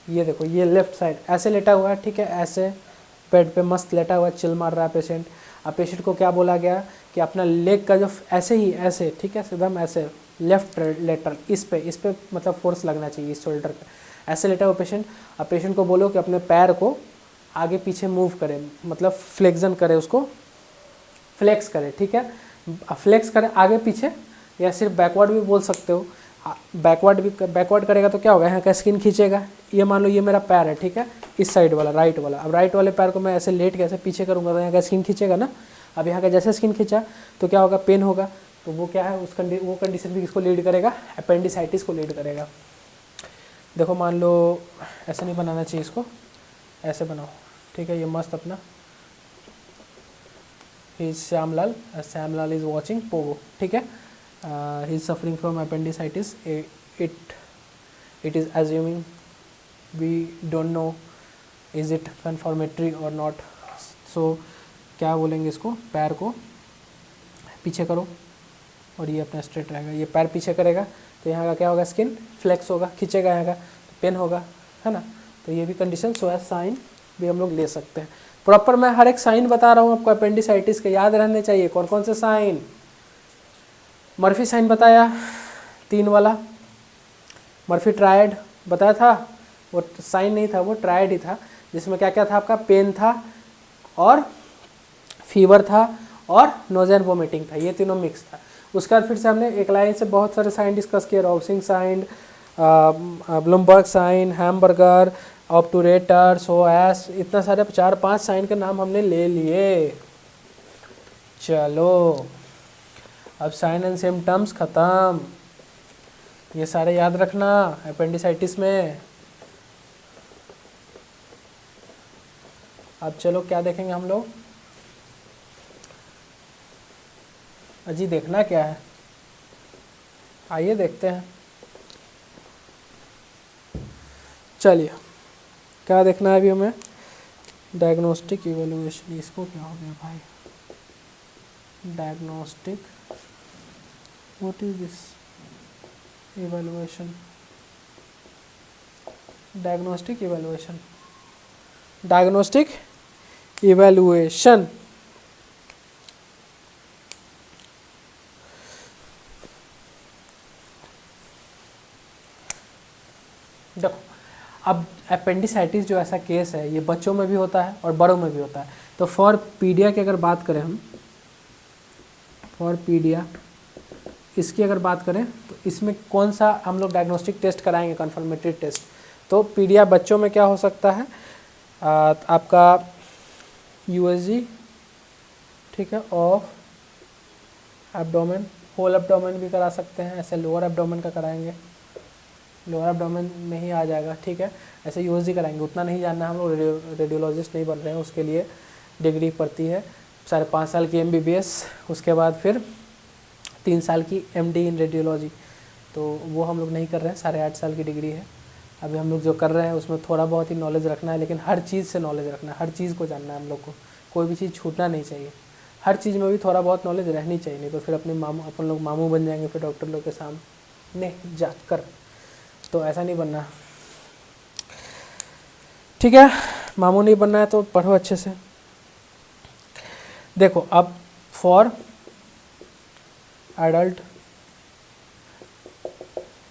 A: ये देखो ये लेफ्ट साइड ऐसे लेटा हुआ है, ठीक है, ऐसे बेड पे मस्त लेटा हुआ है, चिल मार रहा है पेशेंट। अब पेशेंट को क्या बोला गया कि अपना लेग का जो ऐसे ही ऐसे, ठीक है, एकदम ऐसे लेफ्ट लेटरल, इस पे मतलब फोर्स लगना चाहिए इस शोल्डर पे, ऐसे लेटा हुआ पेशेंट। अब पेशेंट को बोलो कि अपने पैर को आगे पीछे मूव करे, मतलब फ्लेक्जन करे, उसको फ्लेक्स करे, ठीक है, फ्लेक्स करे आगे पीछे, या सिर्फ बैकवर्ड भी बोल सकते हो। बैकवर्ड करेगा तो क्या होगा, यहाँ का स्किन खींचेगा। ये मान लो ये मेरा पैर है, ठीक है, इस साइड वाला राइट वाला। अब राइट वाले पैर को मैं ऐसे लेट के ऐसे पीछे करूँगा तो यहाँ का स्किन खींचेगा ना। अब यहाँ का जैसे स्किन खींचा तो क्या होगा, पेन होगा। तो वो क्या है, वो कंडीशन भी किसको लीड करेगा, अपेंडिसाइटिस को लीड करेगा। देखो मान लो ऐसे नहीं बनाना चाहिए इसको, ऐसे बनाओ, ठीक है, ये मस्त अपना ही श्यामलाल इज वॉचिंग पोगो, ठीक है। He is suffering from appendicitis. It is assuming, we don't know is it confirmatory or not. So क्या बोलेंगे इसको, पैर को पीछे करो और ये अपना स्ट्रेट रहेगा। ये पैर पीछे करेगा तो यहाँ का क्या होगा, स्किन फ्लेक्स होगा, खींचेगा, यहाँ का तो पेन होगा, है ना। तो ये भी कंडीशन सोया साइन भी हम लोग ले सकते हैं। प्रॉपर मैं हर एक साइन बता रहा हूँ आपको अपेंडिसाइटिस के, याद रहने चाहिए कौन कौन से साइन। मर्फी साइन बताया 3 वाला, मर्फी ट्रायड बताया था, वो साइन नहीं था, वो ट्रायड ही था, जिसमें क्या क्या था आपका, पेन था और फीवर था और नोज़ा एंड वोमिटिंग था, ये तीनों मिक्स था। उसके बाद फिर से हमने एक लाइन से बहुत सारे साइन डिस्कस किए, Rovsing sign, Blumberg sign, hamburger, obturator, psoas, इतना सारे 4-5 साइन के नाम हमने ले लिए। चलो अब साइन एंड सिम्टम्स ख़त्म, ये सारे याद रखना अपेंडिसाइटिस में। अब चलो क्या देखेंगे हम लोग, अजी देखना क्या है, आइए देखते हैं। चलिए क्या देखना है अभी हमें, डायग्नोस्टिक इवेलुएशन। इसको क्या हो गया भाई, diagnostic, what is this evaluation, diagnostic evaluation, देखो अब अपेंडिसाइटिस जो ऐसा केस है ये बच्चों में भी होता है और बड़ों में भी होता है। तो फॉर पीडिया की अगर बात करें हम, फॉर पीडिया इसकी अगर बात करें तो इसमें कौन सा हम लोग डायग्नोस्टिक टेस्ट कराएंगे, कन्फर्मेटरी टेस्ट। तो पीडिया बच्चों में क्या हो सकता है, आपका यूएसजी, ठीक है, ऑफ एब्डोमेन होल एब्डोमेन भी करा सकते हैं, ऐसे लोअर एब्डोमेन का कराएंगे, लोअर एब्डोमेन में ही आ जाएगा, ठीक है। ऐसे यूएसजी कराएंगे, उतना नहीं जानना, हम लोग रेडियोलॉजिस्ट नहीं बन रहे हैं, उसके लिए डिग्री पड़ती है 5.5 साल की MBBS, उसके बाद फिर 3 साल की MD इन रेडियोलॉजी, तो वो हम लोग नहीं कर रहे हैं, 8.5 साल की डिग्री है। अभी हम लोग जो कर रहे हैं उसमें थोड़ा बहुत ही नॉलेज रखना है, लेकिन हर चीज़ से नॉलेज रखना है, हर चीज़ को जानना है हम लोग को, कोई भी चीज़ छूटना नहीं चाहिए, हर चीज़ में भी थोड़ा बहुत नॉलेज रहनी चाहिए, नहीं तो फिर अपन लोग मामू बन जाएंगे फिर डॉक्टर लोग के सामने जाकर, तो ऐसा नहीं बनना, ठीक है। मामू नहीं बनना है तो पढ़ो अच्छे से। देखो अब फॉर एडल्ट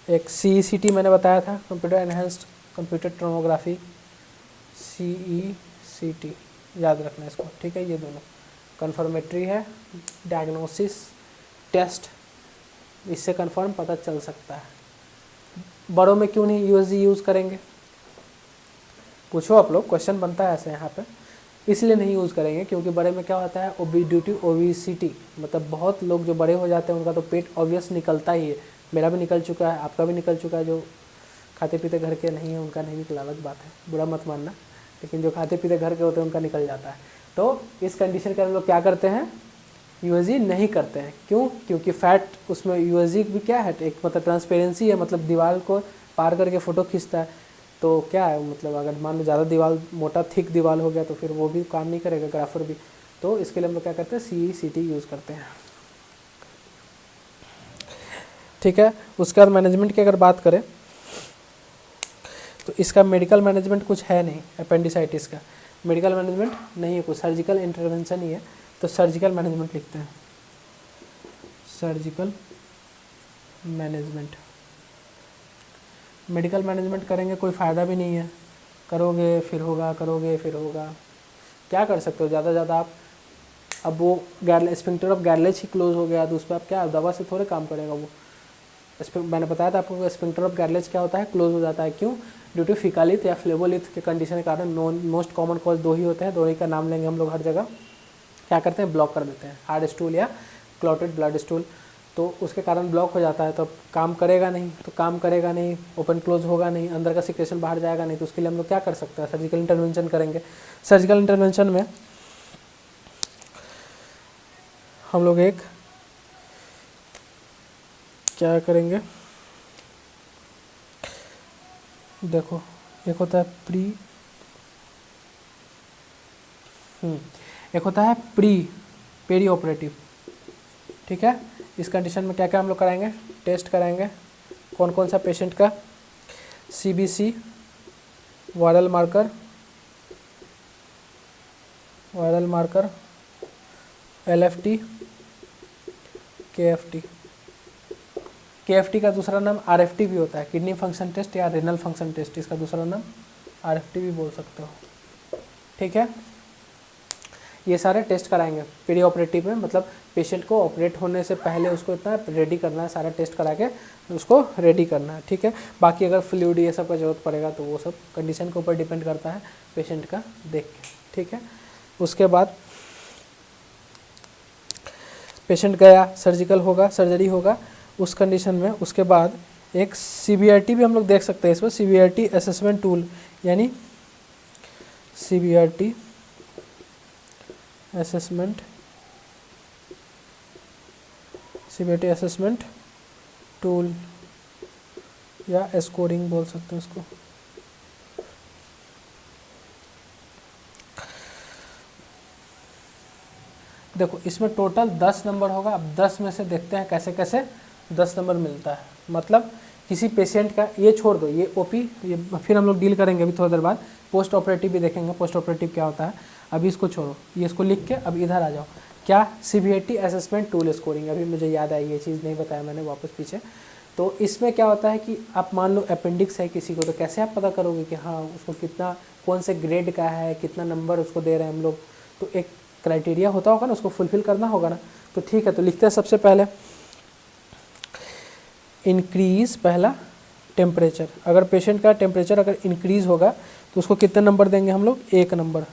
A: एक CECT मैंने बताया था, computer enhanced computer tomography, CECT याद रखना इसको, ठीक है। ये दोनों कन्फर्मेटरी है, डायग्नोसिस टेस्ट, इससे कन्फर्म पता चल सकता है। बड़ों में क्यों नहीं USG यूज़ करेंगे, पूछो आप लोग, क्वेश्चन बनता है ऐसे यहाँ पे। इसलिए नहीं यूज़ करेंगे क्योंकि बड़े में क्या होता है, ओबेसिटी, मतलब बहुत लोग जो बड़े हो जाते हैं उनका तो पेट ऑब्वियस निकलता ही है, मेरा भी निकल चुका है, आपका भी निकल चुका है, जो खाते पीते घर के नहीं है उनका नहीं निकला, अलग बात है, बुरा मत मानना, लेकिन जो खाते पीते घर के होते हैं उनका निकल जाता है। तो इस कंडीशन के हम लोग क्या करते हैं, USG नहीं करते हैं। क्यों? क्योंकि फैट उसमें USG भी क्या है, एक मतलब ट्रांसपेरेंसी है, मतलब दीवार को पार करके फ़ोटो खींचता है, तो क्या है मतलब अगर मान लो ज़्यादा दीवार मोटा थिक दीवार हो गया तो फिर वो भी काम नहीं करेगा, ग्राफर भी, तो इसके लिए हम लोग क्या करते हैं, CECT यूज़ करते हैं, ठीक है। उसके बाद मैनेजमेंट की अगर बात करें तो इसका मेडिकल मैनेजमेंट कुछ है नहीं, अपेंडिसाइटिस का मेडिकल मैनेजमेंट नहीं है कुछ, सर्जिकल इंटरवेंशन ही है, तो सर्जिकल मैनेजमेंट लिखते हैं, सर्जिकल मैनेजमेंट। मेडिकल मैनेजमेंट करेंगे कोई फ़ायदा भी नहीं है, करोगे फिर होगा, करोगे फिर होगा, क्या कर सकते हो ज़्यादा से ज़्यादा आप, अब वो स्फिंक्टर ऑफ गैरलेज ही क्लोज हो गया तो उस पर आप क्या दवा से थोड़े काम करेगा वो, मैंने बताया था आपको स्फिंक्टर ऑफ गैरलेज क्या होता है, क्लोज हो जाता है, क्यों, ड्यू टू फिकालित या फ्लेवोलिथ के कंडीशन के कारण। मोस्ट कॉमन कॉज 2 ही होते हैं, दोनों का नाम लेंगे हम लोग हर जगह, क्या करते हैं, ब्लॉक कर देते हैं, हार्ड स्टूल या क्लॉटेड ब्लड स्टूल, तो उसके कारण ब्लॉक हो जाता है, तो काम करेगा नहीं, तो काम करेगा नहीं, ओपन क्लोज होगा नहीं, अंदर का सिक्रेशन बाहर जाएगा नहीं, तो उसके लिए हम लोग क्या कर सकते हैं, सर्जिकल इंटरवेंशन करेंगे। सर्जिकल इंटरवेंशन में हम लोग एक क्या करेंगे, देखो एक होता है एक होता है पेरी ऑपरेटिव, ठीक है। इस कंडीशन में क्या क्या हम लोग कराएंगे, टेस्ट कराएंगे, कौन कौन सा पेशेंट का, CBC, viral marker, LFT, KFT का दूसरा नाम RFT भी होता है, किडनी फंक्शन टेस्ट या रेनल फंक्शन टेस्ट, इसका दूसरा नाम RFT भी बोल सकते हो, ठीक है। ये सारे टेस्ट कराएंगे पेरी ऑपरेटिव में, मतलब पेशेंट को ऑपरेट होने से पहले उसको इतना रेडी करना है, सारा टेस्ट करा के उसको रेडी करना है, ठीक है। बाकी अगर फ्लूइड ये सब का जरूरत पड़ेगा तो वो सब कंडीशन के ऊपर डिपेंड करता है पेशेंट का देख के, ठीक है। उसके बाद पेशेंट गया, सर्जरी होगा उस कंडीशन में, उसके बाद एक CBRT भी हम लोग देख सकते हैं इसमें, CBRT असेसमेंट टूल, यानी CBRT असेसमेंट टूल या स्कोरिंग बोल सकते हैं उसको। देखो इसमें टोटल 10 नंबर होगा, अब 10 में से देखते हैं कैसे कैसे 10 नंबर मिलता है, मतलब किसी पेशेंट का, ये छोड़ दो, ये OP ये फिर हम लोग डील करेंगे अभी थोड़ी देर बाद, पोस्ट ऑपरेटिव भी देखेंगे, पोस्ट ऑपरेटिव क्या होता है, अभी इसको छोड़ो, ये इसको लिख के अब इधर आ जाओ, क्या, CBRT असेसमेंट टूल स्कोरिंग, अभी मुझे याद आई, ये चीज़ नहीं बताया मैंने, वापस पीछे। तो इसमें क्या होता है कि आप मान लो अपेंडिक्स है किसी को, तो कैसे आप पता करोगे कि हाँ उसको कितना, कौन से ग्रेड का है, कितना नंबर उसको दे रहे हैं हम लोग, तो एक क्राइटेरिया होता होगा ना, उसको फुलफिल करना होगा ना, तो ठीक है। तो लिखते हैं सबसे पहले इंक्रीज, पहला टेम्परेचर, अगर पेशेंट का टेम्परेचर अगर इंक्रीज होगा तो उसको कितने नंबर देंगे हम लोग, 1 नंबर,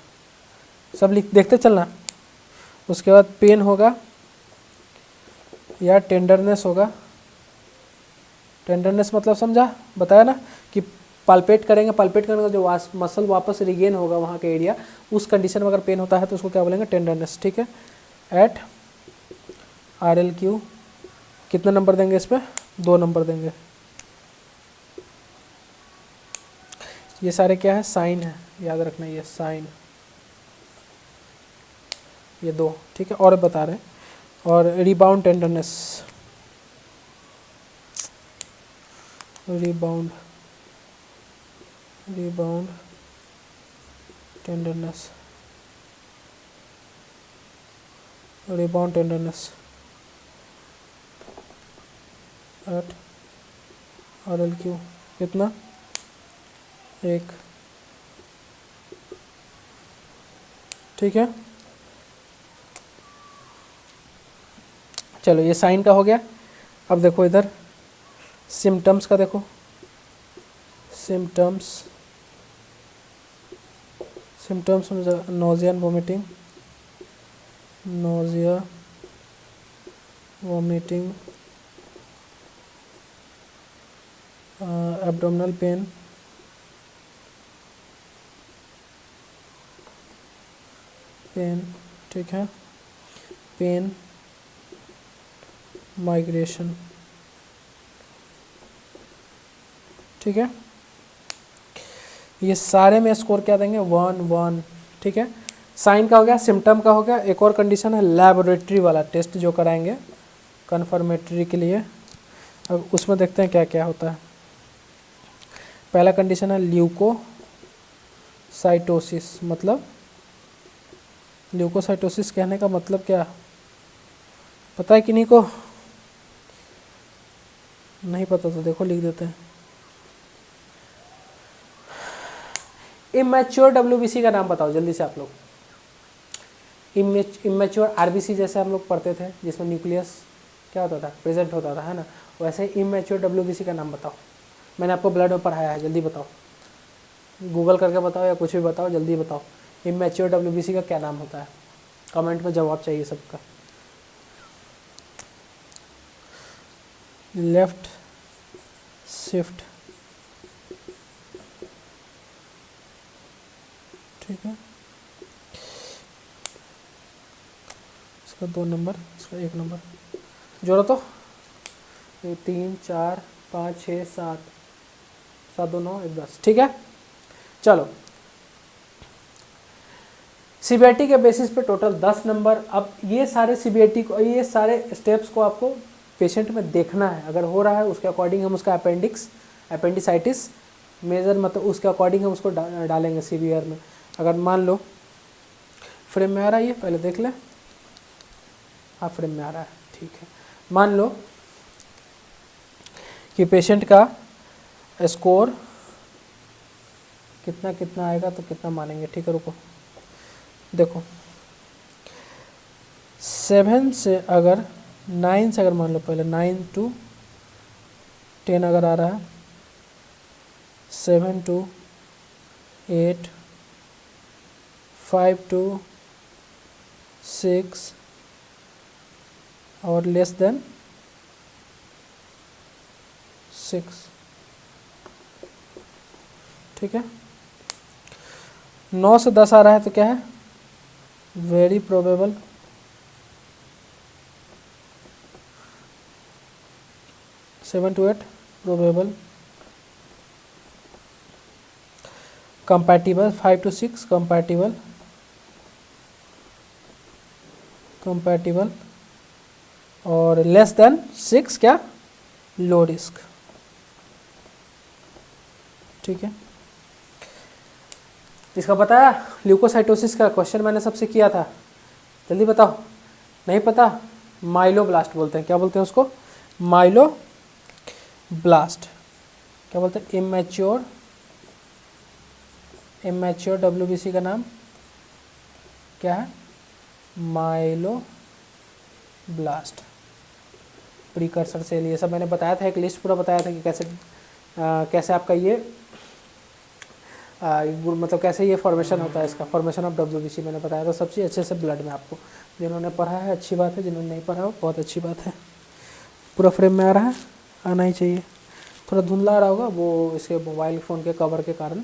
A: सब देखते चलना। उसके बाद पेन होगा या टेंडरनेस होगा। टेंडरनेस मतलब समझा, बताया ना कि पल्पेट करेंगे, पल्पेट करने का जो मसल वापस रिगेन होगा वहाँ के एरिया, उस कंडीशन में अगर पेन होता है तो उसको क्या बोलेंगे, टेंडरनेस। ठीक है, एट RLQ कितना नंबर देंगे इस पर, 2 नंबर देंगे। ये सारे क्या है, साइन है, याद रखना ये साइन, ये 2। ठीक है, और बता रहे हैं। और rebound tenderness, rebound tenderness, rebound tenderness at RLQ कितना, 1। ठीक है, चलो ये साइन का हो गया। अब देखो इधर सिम्टम्स का, देखो सिम्टम्स में nausea and vomiting, nausea vomiting, abdominal pain, ठीक है, पेन, माइग्रेशन। ठीक है, ये सारे में स्कोर क्या देंगे, 1 1। ठीक है, साइन का हो गया, सिम्टम का हो गया। एक और कंडीशन है लैबोरेटरी वाला टेस्ट जो कराएंगे कन्फर्मेटरी के लिए। अब उसमें देखते हैं क्या क्या होता है। पहला कंडीशन है ल्यूकोसाइटोसिस, मतलब ल्यूकोसाइटोसिस कहने का मतलब क्या पता है किन्हीं को, नहीं पता तो देखो लिख देते हैं। इमेच्योर WBC का नाम बताओ जल्दी से आप लोग। इमेच्योर RBC जैसे हम लोग पढ़ते थे जिसमें न्यूक्लियस क्या होता था, प्रेजेंट होता था, है ना, वैसे इमेच्योर WBC का नाम बताओ। मैंने आपको ब्लड में पढ़ाया है, जल्दी बताओ, गूगल करके बताओ या कुछ भी बताओ, जल्दी बताओ इमेच्योर WBC का क्या नाम होता है। कमेंट में जवाब चाहिए सबका। लेफ्ट शिफ्ट, ठीक है, इसका 2 नंबर, इसका 1 नंबर जोड़ो तो, 3 4 5 6 7 7 2 9 1 10। ठीक है, चलो CBIT के बेसिस पे टोटल 10 नंबर। अब ये सारे CBIT को, ये सारे स्टेप्स को आपको पेशेंट में देखना है, अगर हो रहा है उसके अकॉर्डिंग हम उसका अपेंडिसाइटिस मेजर, मतलब उसके अकॉर्डिंग हम उसको डालेंगे CVR में। अगर मान लो फ्रेम में आ रहा है, ये पहले देख ले, हाँ फ्रेम में आ रहा है, ठीक है। मान लो कि पेशेंट का स्कोर कितना कितना आएगा तो कितना मानेंगे, ठीक है, रुको देखो 7 से अगर 9 से अगर मान लो, पहले 9 to 10 अगर आ रहा है, 7 to 8, 5 to 6 और लेस देन 6। ठीक है, 9 से 10 आ रहा है तो क्या है, very probable, 7 to 8 probable, compatible 5 to 6 compatible और लेस देन 6 क्या, लो रिस्क। ठीक है, इसका बताया, ल्यूकोसाइटोसिस का क्वेश्चन मैंने सबसे किया था, जल्दी बताओ, नहीं पता, माइलोब्लास्ट बोलते हैं, क्या बोलते हैं उसको, माइलोब्लास्ट, क्या बोलते हैं, इमेच्योर WBC का नाम क्या है, माइलोब्लास्ट, प्रीकर्सर सेल, ये सब मैंने बताया था, एक लिस्ट पूरा बताया था कि कैसे आपका ये मतलब कैसे ये फॉर्मेशन होता है, इसका फॉर्मेशन ऑफ WBC मैंने बताया था सबसे अच्छे से ब्लड में आपको। जिन्होंने पढ़ा है अच्छी बात है, जिन्होंने नहीं पढ़ा हो बहुत अच्छी बात है। पूरा फ्रेम में आ रहा है, आना ही चाहिए, थोड़ा धुंधला आ रहा होगा वो इसके मोबाइल फ़ोन के कवर के कारण।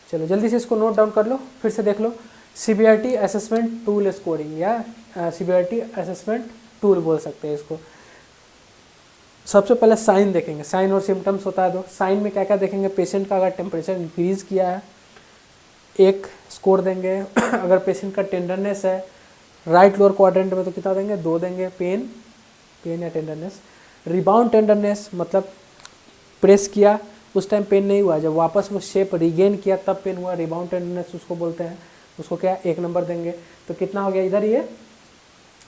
A: चलो जल्दी से इसको नोट डाउन कर लो, फिर से देख लो। सीबीआरटी असेसमेंट टूल स्कोरिंग या सीबीआरटी असेसमेंट टूल बोल सकते हैं इसको। सबसे पहले साइन देखेंगे, साइन और सिम्टम्स होता है दो। साइन में क्या क्या देखेंगे, पेशेंट का अगर टेम्परेचर इंक्रीज़ किया है 1 स्कोर देंगे अगर पेशेंट का टेंडरनेस है राइट लोअर क्वाड्रेंट में तो कितना देंगे, 2 देंगे। पेन या टेंडरनेस, रिबाउंड टेंडरनेस मतलब प्रेस किया उस टाइम पेन नहीं हुआ, जब वापस वो शेप रिगेन किया तब पेन हुआ, रिबाउंड टेंडरनेस उसको बोलते हैं। उसको क्या 1 नंबर देंगे। तो कितना हो गया इधर, ये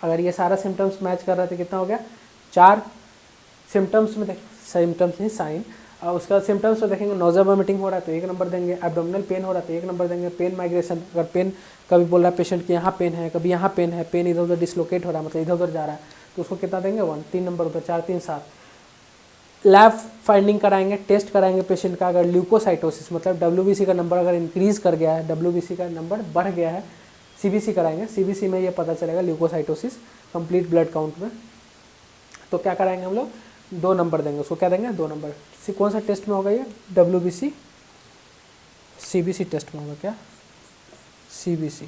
A: अगर ये सारा सिम्टम्स मैच कर रहा था कितना हो गया 4 सिम्टम्स में सिम्टम्स नहीं साइन। और उसका सिम्टम्स तो देखेंगे, नोज़ा वोमिटिंग हो रहा है तो 1 नंबर देंगे, एब्डोमिनल पेन हो रहा है तो 1 नंबर देंगे, पेन माइग्रेशन अगर पेन कभी बोल रहा है पेशेंट कि यहाँ पेन है कभी यहाँ पेन है, पेन इधर उधर डिसलोकेट हो रहा है मतलब इधर उधर जा रहा है तो उसको कितना देंगे 1, 3 नंबर उधर, 4 3 7। लैब फाइंडिंग कराएंगे, टेस्ट कराएंगे पेशेंट का, अगर ल्यूकोसाइटोसिस मतलब डब्ल्यूबीसी का नंबर अगर इंक्रीज़ कर गया है, डब्ल्यूबीसी का नंबर बढ़ गया है, सीबीसी कराएंगे, सीबीसी में ये पता चलेगा ल्यूकोसाइटोसिस कंप्लीट ब्लड काउंट में। तो क्या कराएंगे हम लोग 2 नंबर देंगे उसको, क्या देंगे 2 नंबर। कौन सा टेस्ट में होगा ये, डब्ल्यूबीसी सीबीसी टेस्ट में होगा क्या, सीबीसी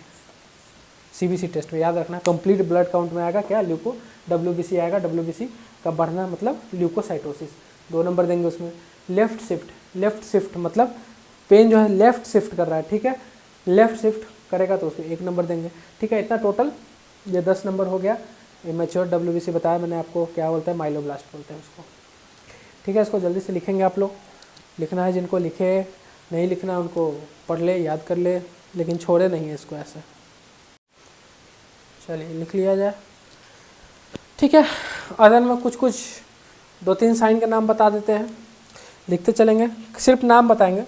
A: टेस्ट में याद रखना, कंप्लीट ब्लड काउंट में आएगा क्या डब्ल्यूबीसी आएगा, डब्ल्यूबीसी का बढ़ना मतलब ल्यूकोसाइटोसिस, 2 नंबर देंगे उसमें। लेफ्ट शिफ्ट मतलब पेन जो है लेफ्ट शिफ्ट कर रहा है, ठीक है, लेफ्ट शिफ्ट करेगा तो उसमें 1 नंबर देंगे, ठीक है। इतना टोटल ये 10 नंबर हो गया। इमेच्योर डब्ल्यूबीसी बताया मैंने आपको, क्या बोलते हैं माइलोब्लास्ट बोलते हैं उसको, ठीक है। इसको जल्दी से लिखेंगे आप लोग, लिखना है जिनको लिखे नहीं लिखना है उनको पढ़ ले याद कर ले, लेकिन छोड़े नहीं है इसको ऐसे। चलिए लिख लिया जाए, ठीक है। अदर में कुछ 2-3 साइन के नाम बता देते हैं, लिखते चलेंगे, सिर्फ नाम बताएंगे,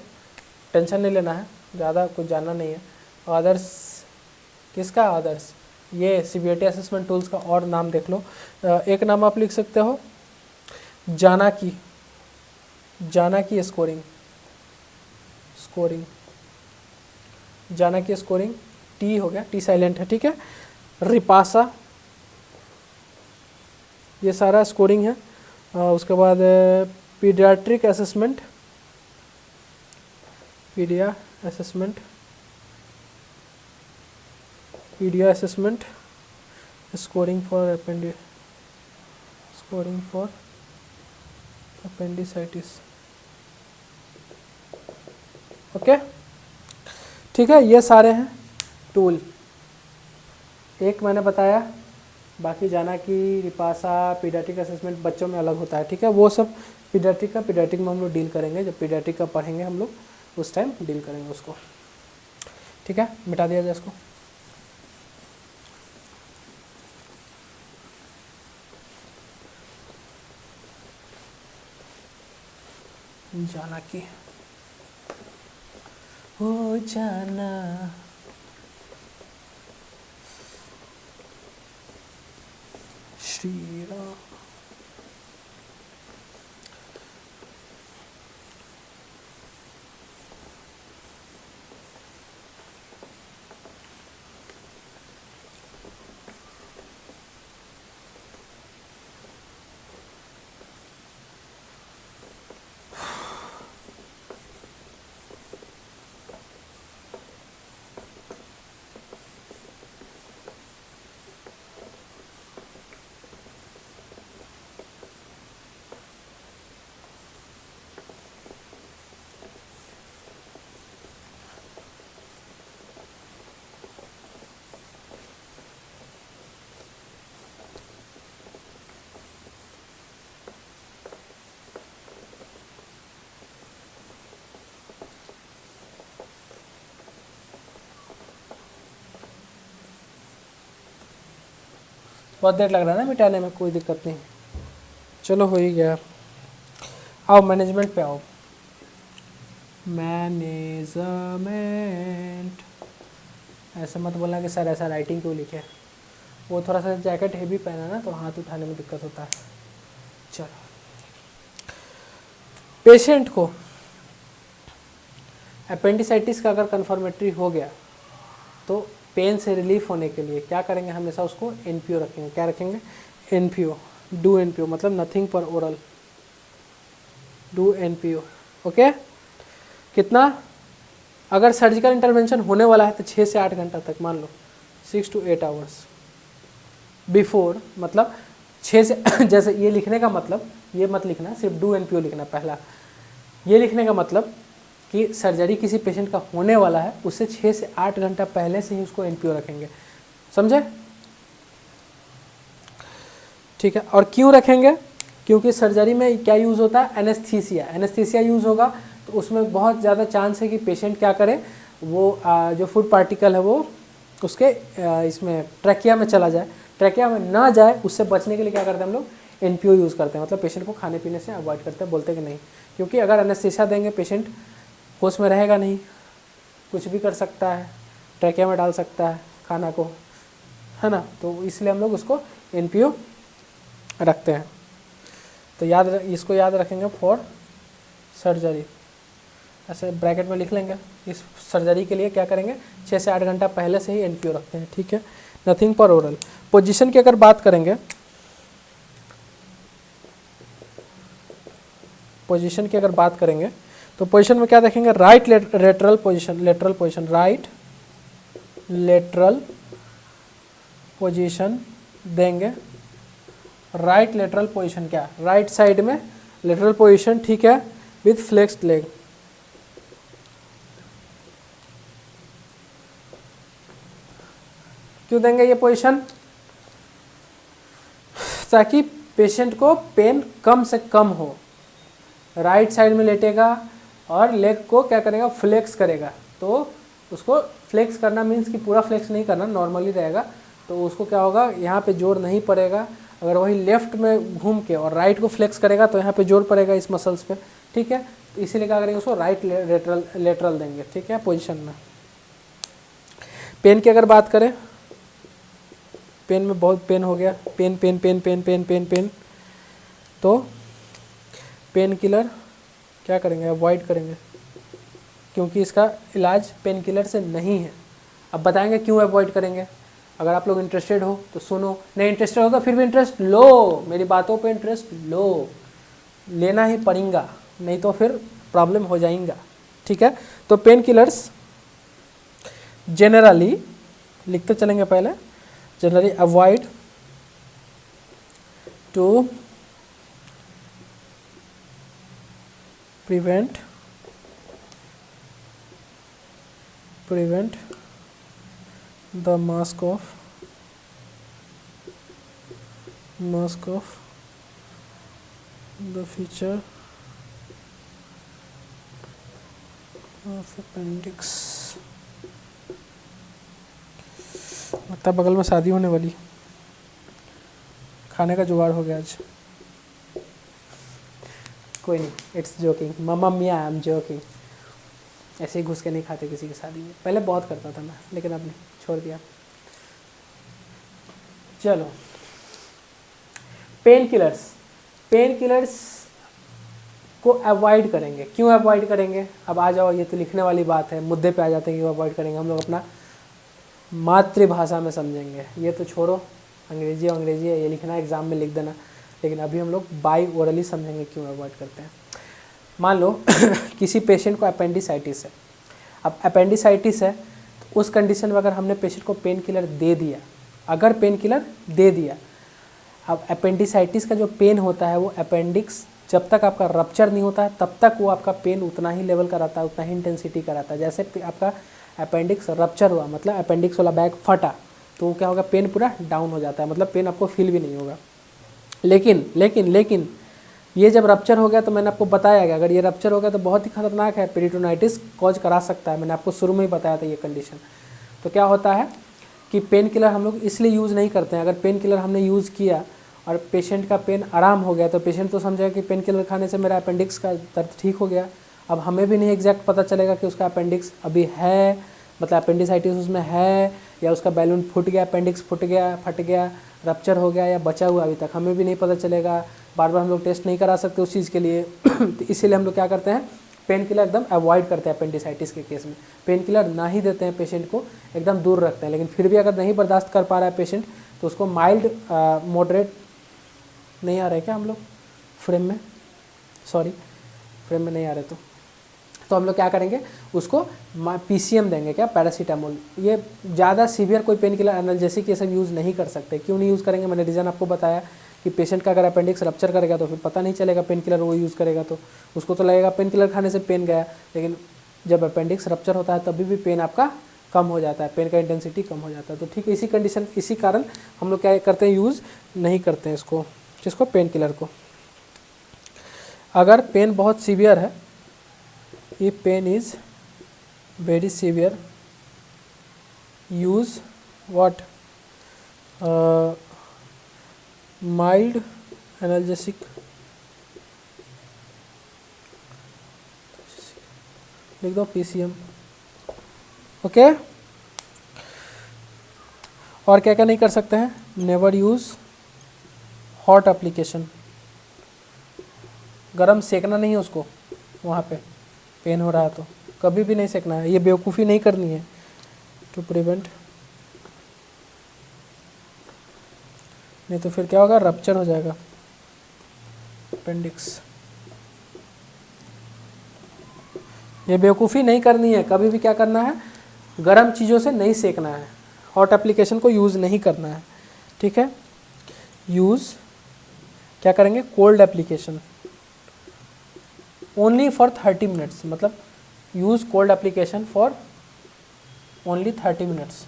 A: टेंशन नहीं लेना है, ज़्यादा कुछ जानना नहीं है। अदर्स किसका, अदर्स ये सीबीआरटी असेसमेंट टूल्स का और नाम देख लो। एक नाम आप लिख सकते हो जाना की स्कोरिंग, जाना की स्कोरिंग, टी हो गया, टी साइलेंट है, ठीक है। रिपासा, ये सारा स्कोरिंग है। उसके बाद pediatric assessment, pedia assessment scoring for appendicitis, okay, ठीक है। ये सारे हैं टूल, एक मैंने बताया, बाकी जाना कि रिपासा पीडियाट्रिक असेसमेंट बच्चों में अलग होता है, ठीक है। वो सब पीडियाट्रिक में हम लोग डील करेंगे, जब पीडियाट्रिक का पढ़ेंगे हम लोग उस टाइम डील करेंगे उसको, ठीक है। मिटा दिया जाए इसको, जाना की हो जाना, श्री राम, बहुत देर लग रहा है ना मिटाने में, कोई दिक्कत नहीं, चलो हो ही गया। आओ मैनेजमेंट पे आओ, मैनेजमेंट, ऐसा मत बोलना कि सर ऐसा राइटिंग क्यों लिखे, वो थोड़ा सा जैकेट हेवी पहना ना तो हाथ उठाने में दिक्कत होता है। चलो, पेशेंट को अपेंडिसाइटिस का अगर कन्फर्मेटरी हो गया तो पेन से रिलीफ होने के लिए क्या करेंगे, हमेशा उसको एनपीओ रखेंगे, क्या रखेंगे, एनपीओ, डू एनपीओ मतलब नथिंग पर ओरल, डू एनपीओ। ओके, कितना, अगर सर्जिकल इंटरवेंशन होने वाला है तो 6 से 8 घंटा तक, मान लो 6 to 8 आवर्स बिफोर, मतलब 6 से जैसे ये लिखने का मतलब, ये मत लिखना, सिर्फ डू एनपीओ लिखना पहला। ये लिखने का मतलब कि सर्जरी किसी पेशेंट का होने वाला है, उससे 6 से 8 घंटा पहले से ही उसको एनपीओ रखेंगे, समझे? ठीक है, और क्यों रखेंगे? क्योंकि सर्जरी में क्या यूज़ होता है, एनेस्थीसिया, एनेस्थीसिया यूज़ होगा तो उसमें बहुत ज़्यादा चांस है कि पेशेंट क्या करे, वो जो फूड पार्टिकल है वो उसके इसमें ट्रैकिया में चला जाए, ट्रैकिया में ना जाए, उससे बचने के लिए क्या करते हैं हम लोग, एनपीओ यूज़ करते हैं, मतलब पेशेंट को खाने पीने से अवॉइड करते हैं, बोलते हैं कि नहीं, क्योंकि अगर एनेस्थीसिया देंगे पेशेंट होश में रहेगा नहीं, कुछ भी कर सकता है, ट्रैकिया में डाल सकता है खाना को, है ना, तो इसलिए हम लोग उसको एनपीओ रखते हैं। तो इसको याद रखेंगे फॉर सर्जरी, ऐसे ब्रैकेट में लिख लेंगे, इस सर्जरी के लिए क्या करेंगे, 6 से 8 घंटा पहले से ही एनपीओ रखते हैं, ठीक है। नथिंग पर ओरल। पोजीशन की अगर बात करेंगे, पोजीशन की अगर बात करेंगे तो पोजीशन में क्या देखेंगे, right lateral position, lateral position, right lateral position देंगे। राइट लेटरल पोजीशन क्या, राइट साइड में लेटरल पोजीशन, ठीक है, विथ फ्लेक्स्ड लेग। क्यों देंगे ये पोजीशन, ताकि पेशेंट को पेन कम से कम हो। राइट साइड में लेटेगा और लेग को क्या करेगा, फ्लेक्स करेगा, तो उसको फ्लेक्स करना मीन्स कि पूरा फ्लेक्स नहीं करना, नॉर्मली रहेगा, तो उसको क्या होगा, यहाँ पे जोर नहीं पड़ेगा। अगर वही लेफ्ट में घूम के और राइट को फ्लेक्स करेगा तो यहाँ पे जोर पड़ेगा इस मसल्स पे, ठीक है, तो इसीलिए क्या करेंगे, उसको राइट लेटरल देंगे, ठीक है, पोजीशन में। पेन की अगर बात करें, पेन में बहुत पेन हो गया, pain pain pain pain pain pain pain, तो पेन किलर क्या करेंगे, अवॉइड करेंगे, क्योंकि इसका इलाज पेन किलर से नहीं है। अब बताएंगे क्यों अवॉइड करेंगे। अगर आप लोग इंटरेस्टेड हो तो सुनो, नहीं इंटरेस्टेड हो तो फिर भी इंटरेस्ट लो, मेरी बातों पे इंटरेस्ट लो, लेना ही पड़ेगा, नहीं तो फिर प्रॉब्लम हो जाएगा, ठीक है। तो पेन किलर्स जनरली लिखते चलेंगे पहले, generally avoid to prevent the mask of the feature of appendix। मतलब बगल में शादी होने वाली, खाने का जुगाड़ हो गया आज। कोई नहीं, it's joking, mamma mia, I am joking. ऐसे ही घुस के नहीं खाते किसी की शादी में, पहले बहुत करता था मैं, लेकिन अब नहीं, छोड़ दिया। चलो, पेन किलर्स को अवॉइड करेंगे। क्यों अवॉइड करेंगे, अब आ जाओ, ये तो लिखने वाली बात है, मुद्दे पे आ जाते हैं कि अवॉइड करेंगे। हम लोग अपना मातृभाषा में समझेंगे, ये तो छोड़ो, अंग्रेजी है, ये लिखना एग्जाम में लिख देना, लेकिन अभी हम लोग बाई ओरली समझेंगे क्यों अवॉइड करते हैं। मान लो किसी पेशेंट को अपेंडिसाइटिस है, अब अपेंडिसाइटिस है तो उस कंडीशन में अगर हमने पेशेंट को पेन किलर दे दिया, अगर पेन किलर दे दिया, अब अपेंडिसाइटिस का जो पेन होता है वो अपेंडिक्स जब तक आपका रप्चर नहीं होता है तब तक वो आपका पेन उतना ही लेवल का रहता है, उतना ही इंटेंसिटी का रहता है। जैसे आपका अपेंडिक्स रप्चर हुआ, मतलब अपेंडिक्स वाला बैग फटा, तो क्या होगा, पेन पूरा डाउन हो जाता है, मतलब पेन आपको फील भी नहीं होगा। लेकिन ये जब रप्चर हो गया तो मैंने आपको बताया गया, अगर ये रप्चर हो गया तो बहुत ही खतरनाक है, पेरिटोनाइटिस कॉज करा सकता है, मैंने आपको शुरू में ही बताया था ये कंडीशन। तो क्या होता है कि पेन किलर हम लोग इसलिए यूज़ नहीं करते हैं। अगर पेन किलर हमने यूज़ किया और पेशेंट का पेन आराम हो गया तो पेशेंट तो समझेगा कि पेन किलर खाने से मेरा अपेंडिक्स का दर्द ठीक हो गया। अब हमें भी नहीं एग्जैक्ट पता चलेगा कि उसका अपेंडिक्स अभी है, मतलब अपेंडिसाइटिस उसमें है, या उसका बैलून फूट गया, अपेंडिक्स फट गया, रप्चर हो गया या बचा हुआ, अभी तक हमें भी नहीं पता चलेगा। बार बार हम लोग टेस्ट नहीं करा सकते उस चीज़ के लिए तो इसीलिए हम लोग क्या करते हैं, पेन किलर एकदम अवॉइड करते हैं। अपेंडिसाइटिस के केस में पेन किलर ना ही देते हैं, पेशेंट को एकदम दूर रखते हैं। लेकिन फिर भी अगर नहीं बर्दाश्त कर पा रहा है पेशेंट तो उसको माइल्ड मॉडरेट नहीं आ रहे क्या हम लोग फ्रेम में, सॉरी फ्रेम में नहीं आ रहे तो हम लोग क्या करेंगे, उसको PCM देंगे, क्या, पैरासीटामोल। ये ज़्यादा सीवियर कोई पेन किलर एनाल्जेसिक ये सब यूज़ नहीं कर सकते। क्यों नहीं यूज़ करेंगे, मैंने रीज़न आपको बताया कि पेशेंट का अगर अपेंडिक्स रप्चर करेगा तो फिर पता नहीं चलेगा पेन किलर वो यूज़ करेगा, तो उसको तो लगेगा पेन किलर खाने से पेन गया, लेकिन जब अपेंडिक्स रप्चर होता है तभी भी पेन आपका कम हो जाता है, पेन का इंटेंसिटी कम हो जाता है। तो ठीक है, इसी कंडीशन, इसी कारण हम लोग क्या करते हैं, यूज़ नहीं करते हैं इसको, जिसको पेन किलर को। अगर पेन बहुत सीवियर है, if pain is very severe, use what, mild analgesic, लिख दो PCM। ओके, और क्या क्या नहीं कर सकते हैं, नेवर यूज हॉट एप्लीकेशन, गरम सेकना नहीं है उसको, वहाँ पे पेन हो रहा है तो कभी भी नहीं सेकना है, ये बेवकूफ़ी नहीं करनी है। टू प्रिवेंट, नहीं तो फिर क्या होगा, रप्चर हो जाएगा अपेंडिक्स। ये बेवकूफ़ी नहीं करनी है, कभी भी क्या करना है, गर्म चीज़ों से नहीं सेकना है, हॉट एप्लीकेशन को यूज़ नहीं करना है, ठीक है। यूज़ क्या करेंगे, cold application only for 30 minutes, मतलब use cold application for only 30 minutes.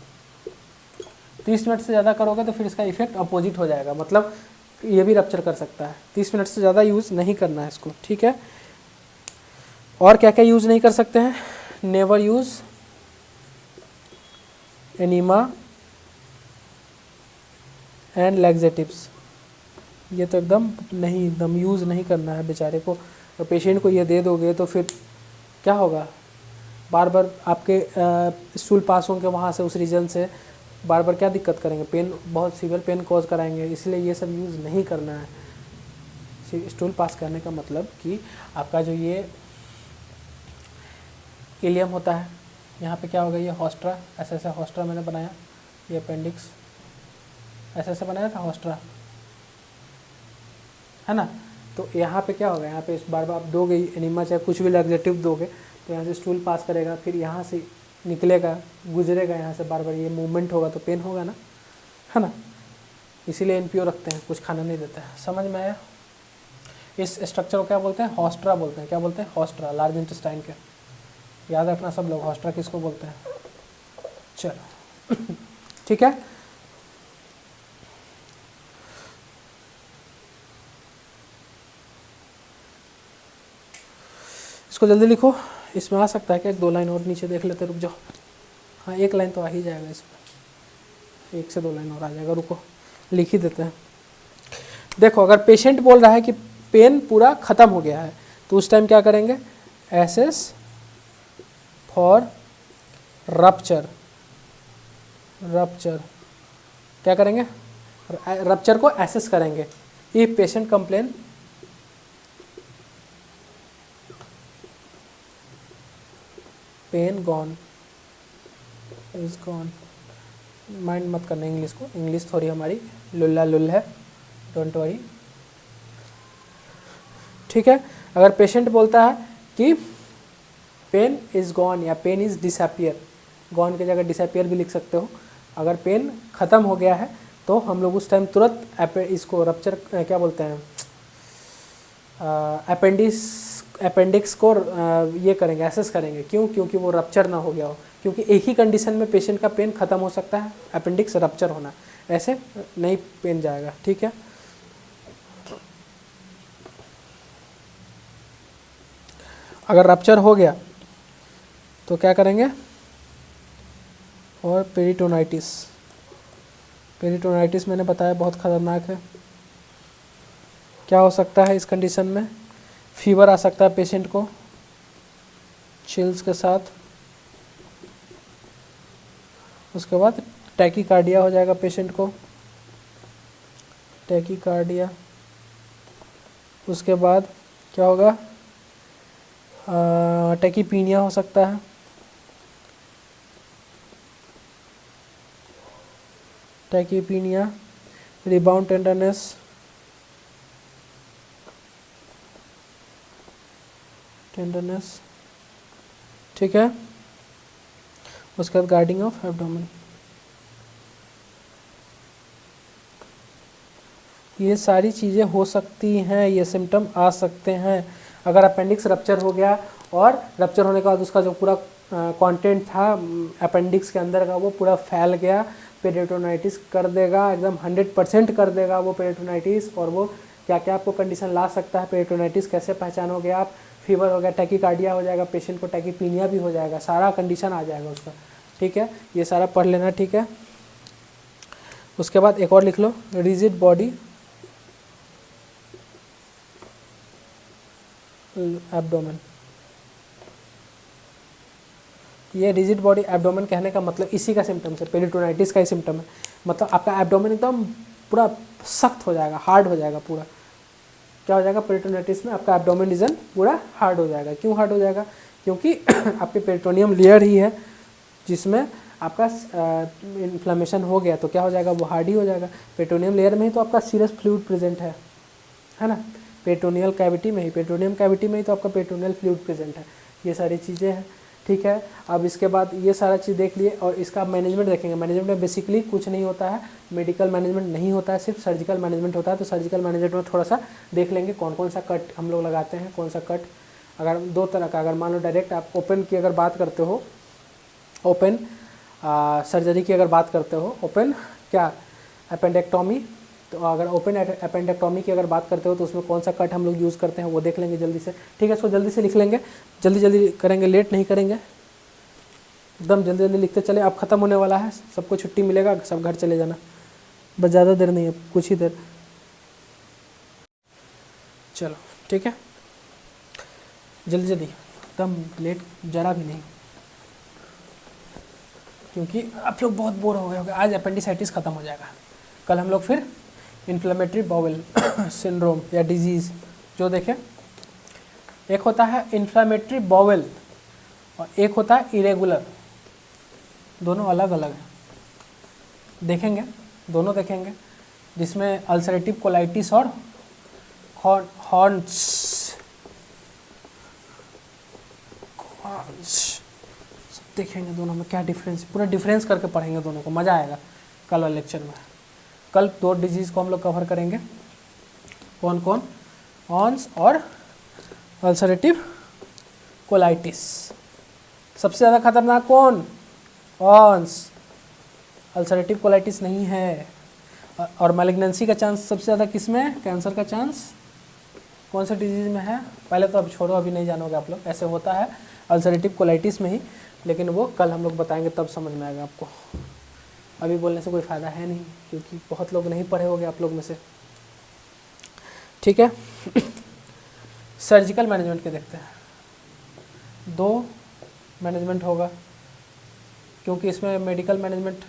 A: 30 minute से ज़्यादा करोगे तो फिर इसका इफेक्ट अपोजिट हो जाएगा, मतलब ये भी रप्चर कर सकता है। 30 मिनट से ज़्यादा यूज़ नहीं करना है इसको, ठीक है। और क्या क्या यूज़ नहीं कर सकते हैं, never use enema and laxatives, ये तो एकदम नहीं, एकदम यूज़ नहीं करना है बेचारे को। तो पेशेंट को ये दे दोगे तो फिर क्या होगा, बार बार आपके स्टूल पास होंगे वहाँ से, उस रीजन से बार बार क्या दिक्कत करेंगे, पेन, बहुत सीवियर पेन कॉज कराएंगे, इसलिए ये सब यूज़ नहीं करना है। स्टूल पास करने का मतलब कि आपका जो ये इलियम होता है, यहाँ पे क्या होगा, ये हॉस्ट्रा, ऐसा ऐसा हॉस्ट्रा मैंने बनाया, ये अपेंडिक्स ऐसा ऐसा बनाया था हॉस्ट्रा, है ना। तो यहाँ पे क्या होगा, यहाँ पे इस बार बार आप दोगे एनिमा, चाहे कुछ भी लैक्सेटिव दोगे, तो यहाँ से स्टूल पास करेगा, फिर यहाँ से निकलेगा, गुजरेगा यहाँ से, बार बार ये मूवमेंट होगा तो पेन होगा ना, है ना। इसीलिए NPO रखते हैं, कुछ खाना नहीं देता है। समझ में आया। इस स्ट्रक्चर को क्या बोलते हैं, हॉस्ट्रा बोलते हैं। क्या बोलते हैं, हॉस्ट्रा, लार्ज इंटेस्टाइन के। याद रखना सब लोग, हॉस्ट्रा किसको बोलते हैं। चलो ठीक है। इसको जल्दी लिखो, इसमें आ सकता है क्या, 1-2 लाइन और नीचे देख लेते, रुक जाओ। हाँ, 1 लाइन तो आ ही जाएगा इसमें, 1 से 2 लाइन और आ जाएगा, रुको लिख ही देते हैं। देखो, अगर पेशेंट बोल रहा है कि पेन पूरा ख़त्म हो गया है, तो उस टाइम क्या करेंगे, एसेस फॉर रप्चर। रप्चर क्या करेंगे, रप्चर को एसेस करेंगे। If patient complain pain gone is gone, mind मत करना इंग्लिश को, इंग्लिश थोड़ी हमारी लुल्ला लुल है, डोंट वरी, ठीक है। अगर पेशेंट बोलता है कि पेन इज़ गॉन या पेन इज़ डिसअपियर, गॉन की जगह डिसअपियर भी लिख सकते हो। अगर पेन ख़त्म हो गया है तो हम लोग उस टाइम तुरंत इसको रप्चर, क्या बोलते हैं, अपेंडिक्स को ये करेंगे, एसेस करेंगे। क्यों, क्योंकि वो रप्चर ना हो गया हो, क्योंकि एक ही कंडीशन में पेशेंट का पेन ख़त्म हो सकता है, अपेंडिक्स रप्चर होना, ऐसे नहीं पेन जाएगा, ठीक है। अगर रप्चर हो गया तो क्या करेंगे, और पेरिटोनाइटिस, पेरिटोनाइटिस मैंने बताया बहुत ख़तरनाक है। क्या हो सकता है इस कंडीशन में, फीवर आ सकता है पेशेंट को चिल्स के साथ, उसके बाद टैकीकार्डिया हो जाएगा पेशेंट को, टैकीकार्डिया। उसके बाद क्या होगा, टैकीपीनिया हो सकता है, टैकीपीनिया, रिबाउंड टेंडरनेस, टेंडरनेस, ठीक है। उसके बाद गार्डिंग ऑफ एब्डोमेन, ये सारी चीज़ें हो सकती हैं, ये सिम्टम आ सकते हैं अगर अपेंडिक्स रप्चर हो गया और रप्चर होने के बाद उसका जो पूरा कंटेंट था अपेंडिक्स के अंदर का वो पूरा फैल गया, पेरिटोनाइटिस कर देगा, एकदम 100% कर देगा वो पेरिटोनाइटिस। और वो क्या क्या आपको कंडीशन ला सकता है पेरिटोनाइटिस, कैसे पहचानोगे आप, फीवर हो गया, टैकीकार्डिया हो जाएगा, पेशेंट को टैकीपीनिया भी हो जाएगा, सारा कंडीशन आ जाएगा उसका, ठीक है। ये सारा पढ़ लेना, ठीक है। उसके बाद एक और लिख लो, रिजिड बॉडी एब्डोमेन। ये रिजिड बॉडी एब्डोमेन कहने का मतलब इसी का सिम्टम है, पेरिटोनाइटिस का ही सिम्टम है। मतलब आपका एब्डोमेन एकदम पूरा सख्त हो जाएगा, हार्ड हो जाएगा पूरा। क्या हो जाएगा पेरिटोनाइटिस में, आपका एब्डोमेन रीजन पूरा हार्ड हो जाएगा। क्यों हार्ड हो जाएगा, क्योंकि आपके पेरिटोनियम लेयर ही है जिसमें आपका इन्फ्लेमेशन हो गया, तो क्या हो जाएगा, वो हार्ड ही हो जाएगा। पेरिटोनियम लेयर में ही तो आपका सीरस फ्लूइड प्रेजेंट है ना, पेरिटोनियल कैविटी में ही, पेरिटोनियम कैविटी में ही तो आपका पेरिटोनियल फ्लूइड प्रेजेंट है। ये सारी चीज़ें हैं, ठीक है। अब इसके बाद ये सारा चीज़ देख लिए और इसका मैनेजमेंट देखेंगे। मैनेजमेंट में बेसिकली कुछ नहीं होता है, मेडिकल मैनेजमेंट नहीं होता है, सिर्फ सर्जिकल मैनेजमेंट होता है। तो सर्जिकल मैनेजमेंट में थोड़ा सा देख लेंगे कौन कौन सा कट हम लोग लगाते हैं, कौन सा कट। अगर दो तरह का, अगर मान लो डायरेक्ट आप ओपन की अगर बात करते हो, ओपन सर्जरी की अगर बात करते हो, ओपन क्या अपेंडेक्टोमी, तो अगर ओपन अपेंडेक्टोमी की अगर बात करते हो तो उसमें कौन सा कट हम लोग यूज़ करते हैं वो देख लेंगे जल्दी से, ठीक है। इसको जल्दी से लिख लेंगे, जल्दी जल्दी करेंगे, लेट नहीं करेंगे, एकदम जल्दी जल्दी लिखते चले। अब ख़त्म होने वाला है, सबको छुट्टी मिलेगा, सब घर चले जाना, बस ज़्यादा देर नहीं है, कुछ ही देर, चलो ठीक है, जल्दी जल्दी, एकदम लेट जरा भी नहीं, क्योंकि आप लोग बहुत बोर हो गए होंगे। आज अपेंडिसाइटिस ख़त्म हो जाएगा, कल हम लोग फिर इन्फ्लेमेटरी बाउल सिंड्रोम या डिजीज़ जो देखें, एक होता है इन्फ्लेमेटरी बाउल और एक होता है इरेगुलर, दोनों अलग अलग हैं, देखेंगे, दोनों देखेंगे, जिसमें अल्सरेटिव कोलाइटिस और हॉर्न्स सब देखेंगे, दोनों में क्या डिफरेंस, पूरा डिफरेंस करके पढ़ेंगे दोनों को, मज़ा आएगा कल वाले लेक्चर में। कल दो डिजीज़ को हम लोग कवर करेंगे, कौन कौन, हॉर्न्स और अल्सरेटिव कोलाइटिस। सबसे ज़्यादा खतरनाक कौन, हॉर्न्स, अल्सरेटिव कोलाइटिस नहीं है। और मैलिग्नेंसी का चांस सबसे ज़्यादा किस में है, कैंसर का चांस कौन से डिजीज़ में है, पहले तो अब छोड़ो, अभी नहीं जानोगे आप लोग, ऐसे होता है अल्सरेटिव कोलाइटिस में ही, लेकिन वो कल हम लोग बताएंगे तब समझ में आएगा आपको, अभी बोलने से कोई फ़ायदा है नहीं, क्योंकि बहुत लोग नहीं पढ़े होंगे आप लोग में से, ठीक है। सर्जिकल मैनेजमेंट के देखते हैं, दो मैनेजमेंट होगा, क्योंकि इसमें मेडिकल मैनेजमेंट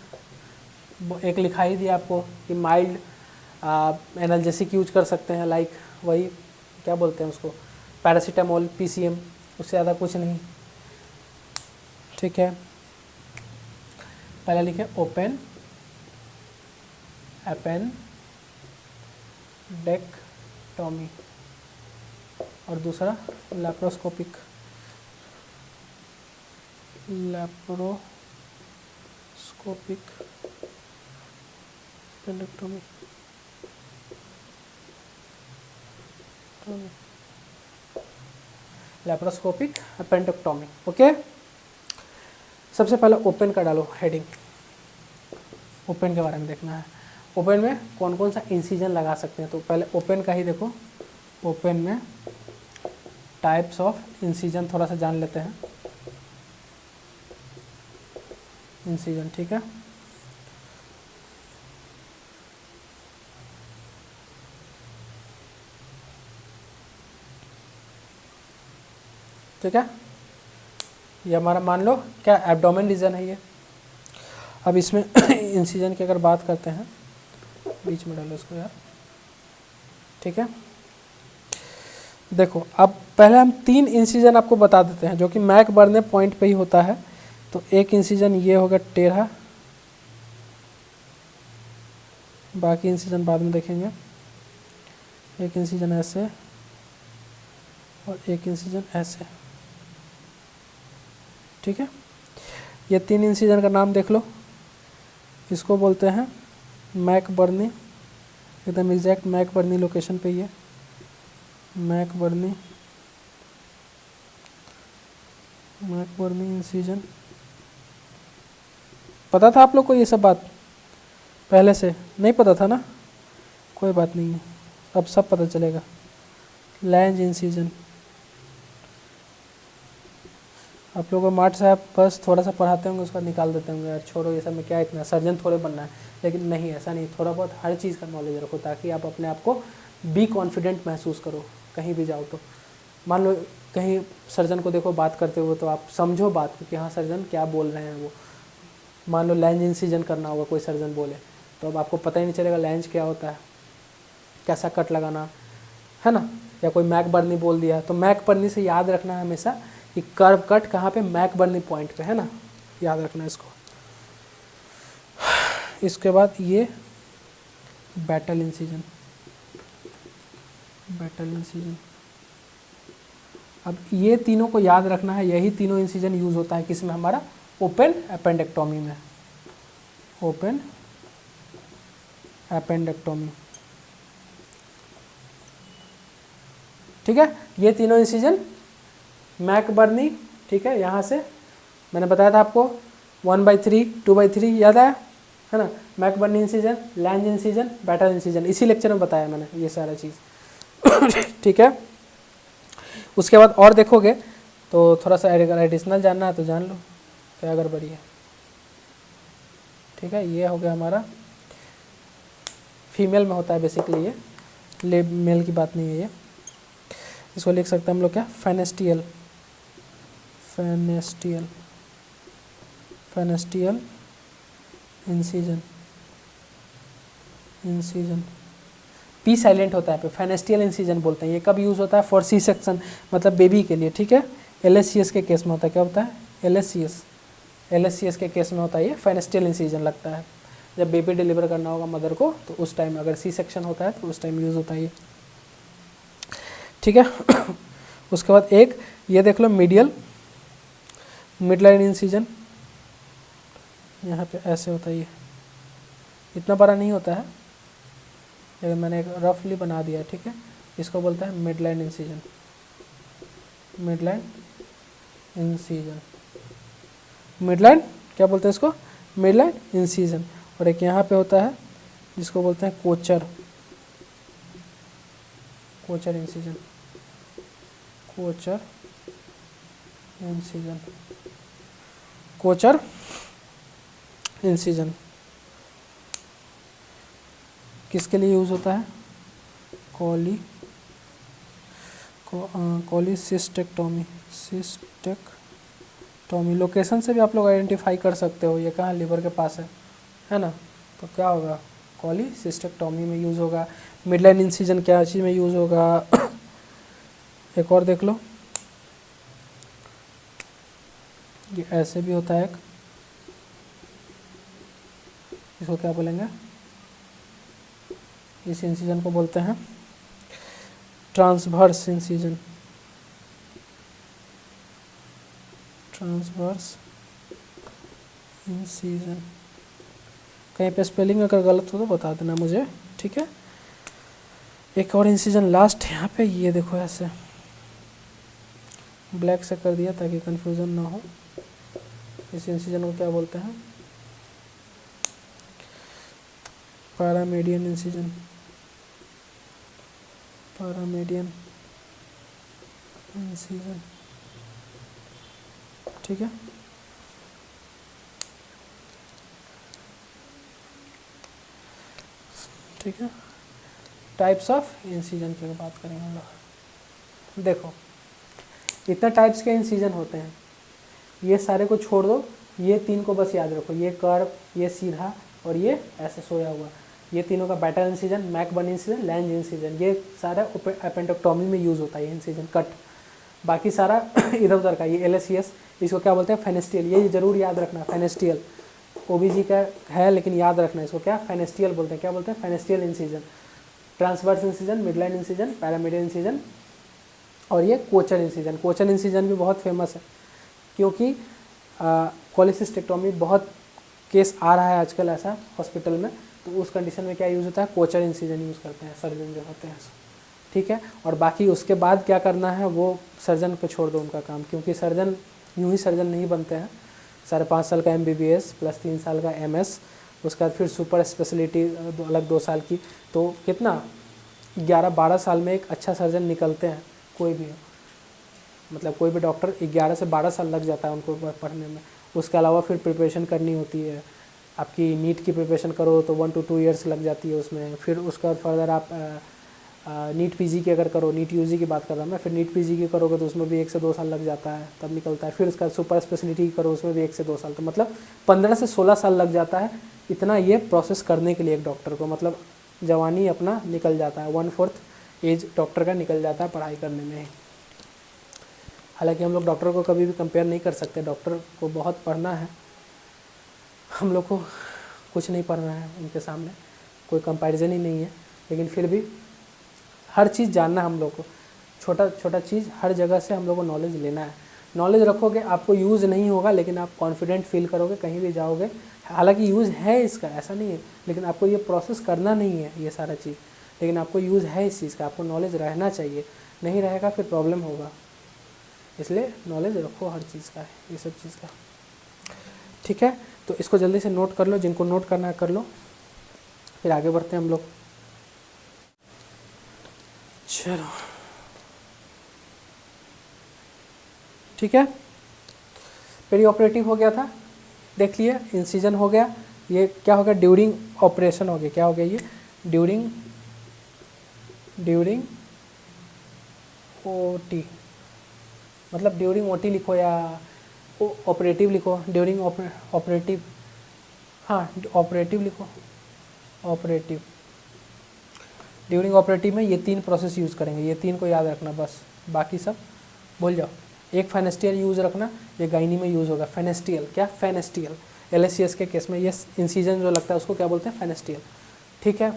A: एक लिखा ही दिया आपको कि माइल्ड एनाल्जेसिक यूज कर सकते हैं, लाइक वही क्या बोलते हैं उसको, पैरासीटामोल, पीसीएम, उससे ज़्यादा कुछ नहीं, ठीक है। पहले लिखे ओपन एपेंडेक्टोमी और दूसरा laparoscopic appendectomy, laparoscopic appendectomy, okay. सबसे पहले ओपन का डालो हेडिंग, ओपन के बारे में देखना है। ओपन में कौन कौन सा इंसिजन लगा सकते हैं, तो पहले ओपन का ही देखो, ओपन में टाइप्स ऑफ इंसिजन थोड़ा सा जान लेते हैं, इंसिजन, ठीक है। ठीक है, ये हमारा मान लो क्या एब्डोमेन रीजन है ये। अब इसमें इंसिजन की अगर बात करते हैं, बीच में डालो इसको यार, ठीक है। देखो अब पहले हम 3 इंसिजन आपको बता देते हैं जो कि मैक बर्ने पॉइंट पे ही होता है। तो एक इंसिजन ये होगा टेढ़ा, बाकी इंसिजन बाद में देखेंगे। एक इंसिजन ऐसे और एक इंसिजन ऐसे। ठीक है। ये 3 इंसिजन का नाम देख लो। इसको बोलते हैं मैकबर्नी, एकदम एग्जैक्ट मैकबर्नी लोकेशन पे ये मैकबर्नी इंसिजन। पता था आप लोग को ये सब बात? पहले से नहीं पता था ना? कोई बात नहीं है, अब सब पता चलेगा। लैंज इंसिजन, आप लोगों को मार्ट साहब बस थोड़ा सा पढ़ाते होंगे, उसका निकाल देते होंगे, यार छोड़ो ये सब में क्या इतना, सर्जन थोड़े बनना है। लेकिन नहीं, ऐसा नहीं, थोड़ा बहुत हर चीज़ का नॉलेज रखो ताकि आप अपने आप को बी कॉन्फिडेंट महसूस करो कहीं भी जाओ तो। मान लो कहीं सर्जन को देखो बात करते हुए, तो आप समझो बात को कि हाँ सर्जन क्या बोल रहे हैं वो। मान लो लैंज इंसिजन करना होगा, कोई सर्जन बोले, तो अब आपको पता ही नहीं चलेगा लैंज क्या होता है, कैसा कट लगाना है ना। या कोई मैकबर्नी बोल दिया, तो मैकबर्नी से याद रखना है हमेशा कि कर्व कट कहाँ पे, मैकबर्नी पॉइंट पे, है ना, याद रखना इसको। इसके बाद ये बैटल इंसिजन, अब ये तीनों को याद रखना है। यही तीनों इंसिजन यूज होता है किसमें, हमारा ओपन एपेंडेक्टोमी में, ओपन एपेंडेक्टोमी। ठीक है, ये तीनों इंसिजन मैकबर्नी, ठीक है, यहाँ से मैंने बताया था आपको 1/3 2/3 याद आया है ना। McBurney incision, Lange incision, battle incision, इसी लेक्चर में बताया मैंने ये सारा चीज़। ठीक है, उसके बाद और देखोगे तो थोड़ा सा अगर एडिशनल जानना है तो जान लो क्या गड़बड़ी है। ठीक है, ये हो गया हमारा, फीमेल में होता है बेसिकली ये, मेल की बात नहीं है ये। इसको लिख सकते हैं हम लोग क्या, फेनेस्टियल इंसिजन, पी साइलेंट होता है पे, फेनेस्टियल इंसिजन बोलते हैं। ये कब यूज़ होता है, फॉर सी सेक्शन, मतलब बेबी के लिए। ठीक है, LSCS के केस में होता है, क्या होता है, LSCS के केस में होता है ये फेनेस्टियल इंसिजन लगता है। जब बेबी डिलीवर करना होगा मदर को, तो उस टाइम अगर सी सेक्शन होता है तो उस टाइम यूज़ होता है ये। ठीक है। उसके बाद एक ये देख लो, मिडलाइन इंसिजन, यहाँ पे ऐसे होता है ये, इतना बड़ा नहीं होता है लेकिन मैंने एक रफली बना दिया। ठीक है, इसको बोलते हैं मिडलाइन इंसिजन, मिडलाइन क्या बोलते हैं इसको, मिडलाइन इंसिजन। और एक यहाँ पे होता है जिसको बोलते हैं कोचर इंसिजन, कोचर इंसिजन किसके लिए यूज़ होता है, कोलिसिस्टेक्टोमी, लोकेशन से भी आप लोग आइडेंटिफाई कर सकते हो ये कहाँ, लिवर के पास है ना। तो क्या होगा, कोलिसिस्टेक्टोमी में यूज़ होगा। मिडलाइन इंसिजन क्या चीज़ में यूज़ होगा, एक और देख लो, ये ऐसे भी होता है एक, इसको क्या बोलेंगे, इस इंसिजन को बोलते हैं ट्रांसवर्स इंसिजन, कहीं पे स्पेलिंग अगर गलत हो तो बता देना मुझे। ठीक है, एक और इंसिजन लास्ट यहाँ पे, ये देखो ऐसे ब्लैक से कर दिया ताकि कंफ्यूजन ना हो। इस इंसिजन को क्या बोलते हैं, पैरामेडियन इंसिजन, ठीक है। ठीक है, टाइप्स ऑफ इंसिजन की बात करेंगे हम लोग। देखो इतना टाइप्स के इंसिजन होते हैं, ये सारे को छोड़ दो, ये 3 को बस याद रखो, ये कर्व, ये सीधा और ये ऐसे सोया हुआ, ये तीनों का battle incision, McBurney incision, Lange incision, ये सारा एपेंडेक्टोमी में यूज़ होता है ये इंसिजन कट। बाकी सारा इधर उधर का, ये LSCS, इसको क्या बोलते हैं, फेनेस्टियल, ये जरूर याद रखना, फेनेस्टियल OBG का है लेकिन याद रखना इसको, क्या फेनेस्टियल बोलते हैं, क्या बोलते हैं, Pfannenstiel incision. Transverse incision, midline incision, paramedian incision और ये कोचर इंसिजन। कोचर इंसिजन भी बहुत फेमस है क्योंकि कोलेसिस्टेक्टोमी बहुत केस आ रहा है आजकल ऐसा हॉस्पिटल में, तो उस कंडीशन में क्या यूज़ होता है, कोचर इंसिजन यूज़ करते हैं सर्जन जो होते हैं, ठीक है। और बाकी उसके बाद क्या करना है वो सर्जन पे छोड़ दो उनका काम, क्योंकि सर्जन यूं ही सर्जन नहीं बनते हैं। 5.5 साल का MBBS प्लस 3 साल का MS, उसके बाद फिर सुपर स्पेशलिटी अलग 2 साल की, तो कितना 11-12 साल में एक अच्छा सर्जन निकलते हैं कोई भी हो, मतलब कोई भी डॉक्टर 11 से 12 साल लग जाता है उनको पढ़ने में। उसके अलावा फिर प्रिपरेशन करनी होती है, आपकी नीट की प्रिपरेशन करो तो 1 to 2 ईयर्स लग जाती है उसमें। फिर उसके बाद फर्दर आप नीट PG की अगर करो, नीट UG की बात कर रहा हूँ मैं, फिर नीट PG की करोगे तो उसमें भी 1 से 2 साल लग जाता है, तब निकलता है। फिर उसका सुपर स्पेशलिटी करो, उसमें भी 1 से 2 साल, तो मतलब 15 से 16 साल लग जाता है। इतना ये प्रोसेस करने के लिए एक डॉक्टर को, मतलब जवानी अपना निकल जाता है, 1/4 एज डॉक्टर का निकल जाता है पढ़ाई करने में। हालांकि हम लोग डॉक्टर को कभी भी कंपेयर नहीं कर सकते, डॉक्टर को बहुत पढ़ना है, हम लोग को कुछ नहीं पढ़ना है उनके सामने, कोई कंपैरिजन ही नहीं है। लेकिन फिर भी हर चीज़ जानना है हम लोग को, छोटा छोटा चीज़ हर जगह से हम लोग को नॉलेज लेना है। नॉलेज रखोगे, आपको यूज़ नहीं होगा लेकिन आप कॉन्फिडेंट फील करोगे कहीं भी जाओगे। हालांकि यूज़ है इसका, ऐसा नहीं है, लेकिन आपको ये प्रोसेस करना नहीं है ये सारा चीज़, लेकिन आपको यूज़ है इस चीज़ का, आपको नॉलेज रहना चाहिए। नहीं रहेगा फिर प्रॉब्लम होगा, इसलिए नॉलेज रखो हर चीज़ का, ये सब चीज़ का, ठीक है। तो इसको जल्दी से नोट कर लो, जिनको नोट करना है कर लो, फिर आगे बढ़ते हैं हम लोग। चलो ठीक है, पेरी ऑपरेटिव हो गया था, देख लिए, इंसिजन हो गया, ये क्या हो गया, ड्यूरिंग ऑपरेशन हो गया, क्या हो गया ये, ड्यूरिंग OT, मतलब ड्यूरिंग OT लिखो या ऑपरेटिव लिखो, ड्यूरिंग ऑपरेटिव, हाँ ऑपरेटिव लिखो, ऑपरेटिव, ड्यूरिंग ऑपरेटिव में ये 3 प्रोसेस यूज़ करेंगे, ये 3 को याद रखना बस, बाकी सब भूल जाओ। एक फेनेस्टियल यूज़ रखना, ये गाइनी में यूज़ होगा, फेनेस्टियल, क्या फेनेस्टियल, LSCS के केस में ये इंसिजन जो लगता है उसको क्या बोलते हैं, फेनेस्टियल, ठीक है।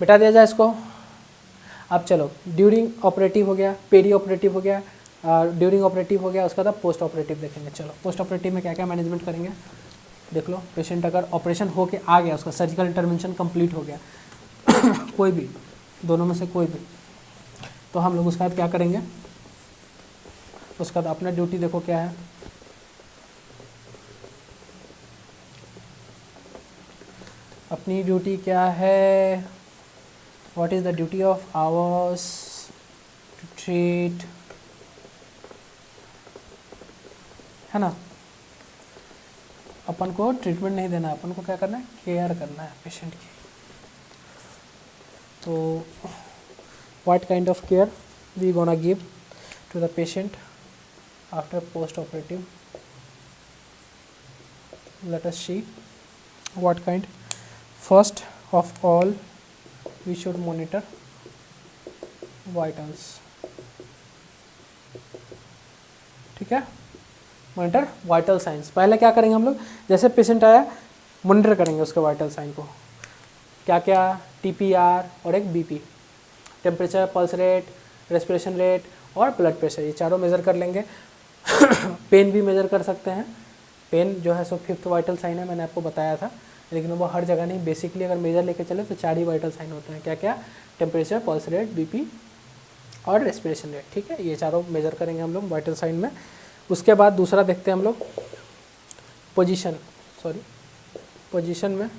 A: बिठा दिया जाए इसको। अब चलो, ड्यूरिंग ऑपरेटिव हो गया, पेरी ऑपरेटिव हो गया, ड्यूरिंग ऑपरेटिव हो गया, उसका बाद पोस्ट ऑपरेटिव देखेंगे। चलो पोस्ट ऑपरेटिव में क्या क्या मैनेजमेंट करेंगे देख लो। पेशेंट अगर ऑपरेशन हो के आ गया, उसका सर्जिकल इंटरवेंशन कंप्लीट हो गया कोई भी, दोनों में से कोई भी, तो हम लोग उसके बाद क्या करेंगे, उसका बाद अपना ड्यूटी देखो क्या है, अपनी ड्यूटी क्या है, what is the duty of ours, to treat, है ना। अपन को ट्रीटमेंट नहीं देना, अपन को क्या करना है, केयर करना है पेशेंट की। तो what kind of care we gonna give to the patient after post operative, let us see what kind. First of all we should monitor vitals, ठीक है, मॉनिटर वाइटल साइंस। पहले क्या करेंगे हम लोग, जैसे पेशेंट आया मॉनिटर करेंगे उसके वाइटल साइन को, क्या क्या, TPR और एक BP, temperature, pulse rate, respiration rate और ब्लड प्रेशर, ये चारों मेज़र कर लेंगे पेन भी मेज़र कर सकते हैं, पेन जो है सो 5th वाइटल साइन है, मैंने आपको बताया था, लेकिन वो हर जगह नहीं, बेसिकली अगर मेजर लेके चले तो 4 ही वाइटल साइन होते हैं, क्या क्या, टेम्परेचर, पल्स रेट, BP और रेस्पिरेशन रेट, ठीक है, ये चारों मेज़र करेंगे हम लोग वाइटल साइन में। उसके बाद दूसरा देखते हैं हम लोग पोजीशन में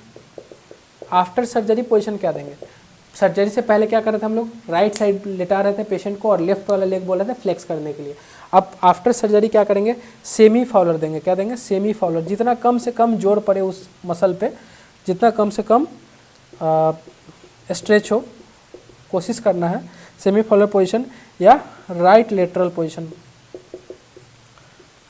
A: आफ्टर सर्जरी पोजीशन क्या देंगे। सर्जरी से पहले क्या कर रहे थे हम लोग, राइट साइड लेटा रहे थे पेशेंट को और लेफ्ट वाला लेग बोल रहे थे फ्लेक्स करने के लिए। अब आफ्टर सर्जरी क्या करेंगे, सेमी फाउलर देंगे, क्या देंगे, सेमी फाउलर, जितना कम से कम जोर पड़े उस मसल पे, जितना कम से कम स्ट्रेच हो, कोशिश करना है। सेमी फाउलर पोजीशन या राइट लेटरल पोजीशन,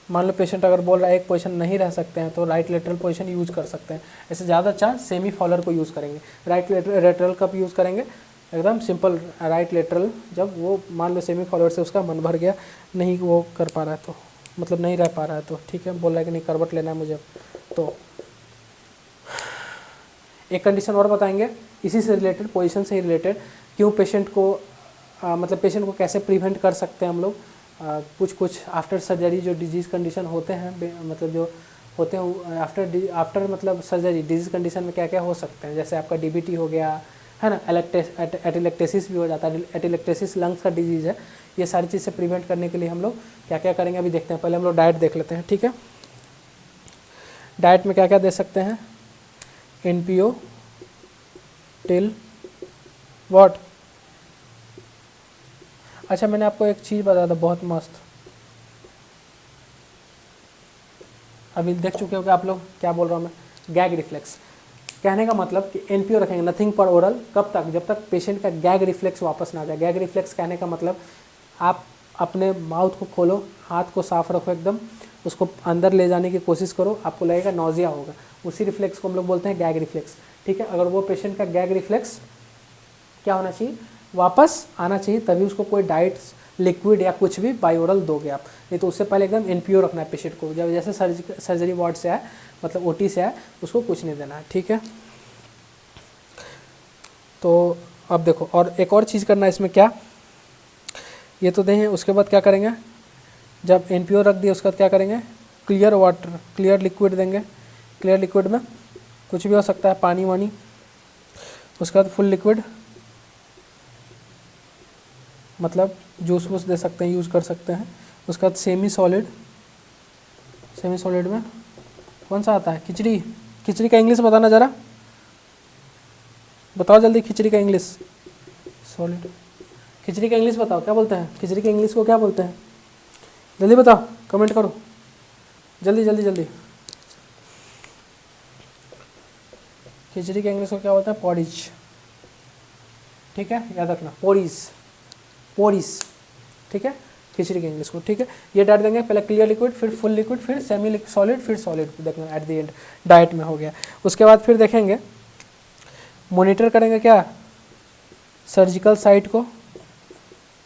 A: मान लो पेशेंट अगर बोल रहा है एक पोजीशन नहीं रह सकते हैं तो राइट लेटरल पोजीशन यूज़ कर सकते हैं, ऐसे ज़्यादा चांस सेमी फॉलर को यूज़ करेंगे। राइट लेटरल कब यूज़ करेंगे, एकदम सिंपल राइट लेटरल, जब वो मान लो सेमी फॉलर से उसका मन भर गया, नहीं वो कर पा रहा है तो, मतलब नहीं रह पा रहा है तो, ठीक है, बोल रहा है कि नहीं करवट लेना है मुझे, तो एक कंडीशन और बताएंगे इसी से रिलेटेड, पोजीशन से ही रिलेटेड, क्यों पेशेंट को मतलब पेशेंट को कैसे प्रिवेंट कर सकते हैं हम लोग कुछ कुछ आफ्टर सर्जरी जो डिजीज़ कंडीशन होते हैं, मतलब जो होते हैं आफ्टर मतलब सर्जरी डिजीज़ कंडीशन में क्या क्या हो सकते हैं, जैसे आपका डीबीटी हो गया है ना, एटिलेक्टेसिस भी हो जाता है। एटिलेक्टेसिस लंग्स का डिजीज़ है। ये सारी चीज़ से प्रिवेंट करने के लिए हम लोग क्या क्या करेंगे अभी देखते हैं। पहले हम लोग डाइट देख लेते हैं, ठीक है। डाइट में क्या क्या दे सकते हैं, NPO टिल व्हाट। अच्छा मैंने आपको एक चीज़ बताया था बहुत मस्त, अभी देख चुके हो कि आप लोग, क्या बोल रहा हूँ मैं, गैग रिफ्लेक्स। कहने का मतलब कि NPO रखेंगे, नथिंग पर ओरल, कब तक, जब तक पेशेंट का गैग रिफ्लेक्स वापस ना आ जाए। गैग रिफ्लेक्स कहने का मतलब आप अपने माउथ को खोलो, हाथ को साफ रखो एकदम, उसको अंदर ले जाने की कोशिश करो, आपको लगेगा नौजिया होगा, उसी रिफ्लेक्स को हम लोग बोलते हैं गैग रिफ्लेक्स, ठीक है। अगर वो पेशेंट का गैग रिफ्लेक्स क्या होना चाहिए, वापस आना चाहिए, तभी उसको कोई डाइट लिक्विड या कुछ भी बायोरल दोगे आप, नहीं तो उससे पहले एकदम NPO रखना है पेशेंट को। जब जैसे सर्जरी वार्ड से आए, मतलब OT से आए, उसको कुछ नहीं देना है, ठीक है। तो अब देखो, और एक और चीज़ करना है इसमें, क्या, ये तो दें, उसके बाद क्या करेंगे, जब NPO रख दिया उसके बाद क्या करेंगे, क्लियर वाटर, क्लियर लिक्विड देंगे। क्लियर लिक्विड में कुछ भी हो सकता है, पानी वानी, उसके बाद फुल लिक्विड, मतलब जूस वूस दे सकते हैं, यूज़ कर सकते हैं। उसके बाद सेमी सॉलिड, सेमी सॉलिड में कौन सा आता है, खिचड़ी। खिचड़ी का इंग्लिश बताना ज़रा, बताओ जल्दी, खिचड़ी का इंग्लिश, सॉलिड, खिचड़ी का इंग्लिश बताओ, क्या बोलते हैं खिचड़ी के इंग्लिश को, क्या बोलते हैं, जल्दी बताओ, कमेंट करो, जल्दी जल्दी जल्दी। खिचड़ी के इंग्लिश को क्या बोलते हैं, पॉरिज, ठीक है, याद रखना, पोरिस, पोरिस, ठीक है, खिचड़ी के इंग्लिश को, ठीक है। ये डाइट देंगे, पहले क्लियर लिक्विड, फिर फुल लिक्विड, फिर सेमी सॉलिड, फिर सॉलिड, देखना एट द एंड डाइट में हो गया। उसके बाद फिर देखेंगे, मॉनिटर करेंगे क्या, सर्जिकल साइट को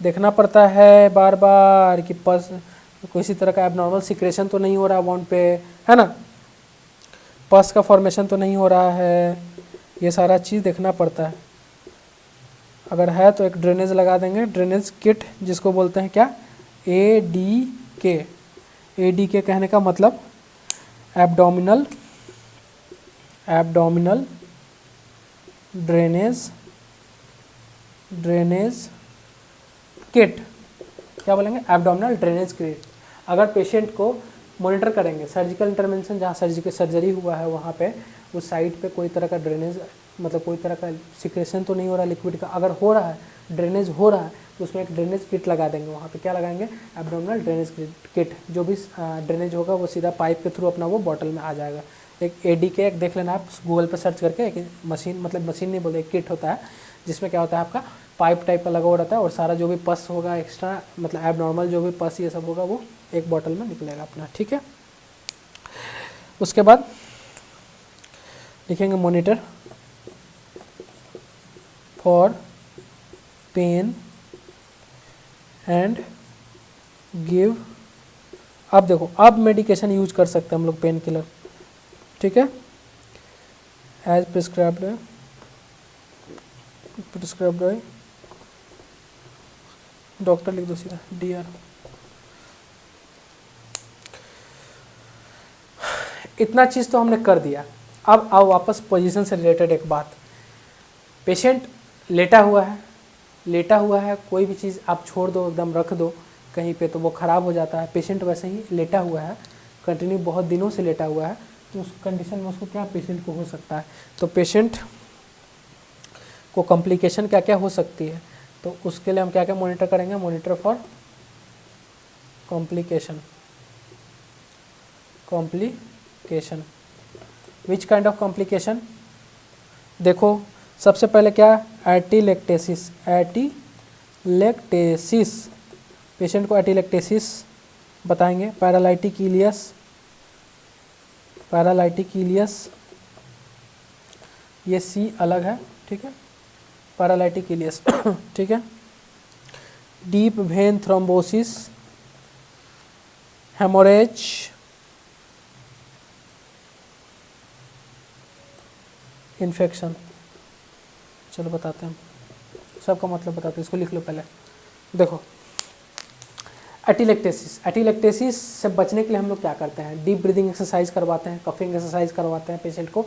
A: देखना पड़ता है बार बार कि पस किसी तरह का एबनॉर्मल सिक्रेशन तो नहीं हो रहा वाउंड पे, है ना, पस का फॉर्मेशन तो नहीं हो रहा है, ये सारा चीज़ देखना पड़ता है। अगर है तो एक ड्रेनेज लगा देंगे, ड्रेनेज किट जिसको बोलते हैं क्या, ADK। ADK कहने का मतलब एब्डोमिनल ड्रेनेज किट, क्या बोलेंगे, एब्डोमिनल ड्रेनेज किट। अगर पेशेंट को मॉनिटर करेंगे, सर्जिकल इंटरवेंशन जहाँ सर्जरी हुआ है वहाँ पे उस साइड पे कोई तरह का ड्रेनेज, मतलब कोई तरह का सिक्रेशन तो नहीं हो रहा लिक्विड का, अगर हो रहा है, ड्रेनेज हो रहा है, तो उसमें एक ड्रेनेज किट लगा देंगे। वहाँ पे क्या लगाएंगे, एब्डोमिनल ड्रेनेज किट, जो भी ड्रेनेज होगा वो सीधा पाइप के थ्रू अपना वो बॉटल में आ जाएगा। एक ADK एक देख लेना आप गूगल पर सर्च करके, एक मशीन, मतलब मशीन नहीं बोले, एक किट होता है जिसमें क्या होता है, आपका पाइप टाइप का लगा हुआ रहता है, और सारा जो भी पस होगा एक्स्ट्रा, मतलब एबनॉर्मल जो भी पस ये सब होगा वो एक बॉटल में निकलेगा अपना, ठीक है। उसके बाद लिखेंगे monitor for pain and give. अब देखो, अब मेडिकेशन यूज कर सकते हैं हम लोग, पेन किलर, ठीक है, एज प्रिस्क्राइब्ड है, डॉक्टर लिख दो सीधा, DR। इतना चीज़ तो हमने कर दिया। अब आओ वापस पोजीशन से रिलेटेड एक बात, पेशेंट लेटा हुआ है, कोई भी चीज़ आप छोड़ दो, एकदम रख दो कहीं पे तो वो ख़राब हो जाता है। पेशेंट वैसे ही लेटा हुआ है, कंटिन्यू बहुत दिनों से लेटा हुआ है, तो उस कंडीशन में उसको क्या पेशेंट को हो सकता है, तो पेशेंट को कॉम्प्लिकेशन क्या क्या हो सकती है, तो उसके लिए हम क्या क्या मॉनिटर करेंगे, monitor for complication which kind of complication. देखो सबसे पहले क्या, एटिलेक्टेसिस, पेशेंट को एटिलेक्टेसिस बताएंगे, पैरालाइटिक इलियस, ये C अलग है, ठीक है, पैरालाइटिक इलियस ठीक है, deep vein thrombosis, haemorrhage, infection. चलो बताते हैं, सबका मतलब बताते हैं, इसको लिख लो पहले। देखो एटिलेक्टेसिस से बचने के लिए हम लोग क्या करते हैं, डीप ब्रीदिंग एक्सरसाइज करवाते हैं, कफिंग एक्सरसाइज करवाते हैं पेशेंट को,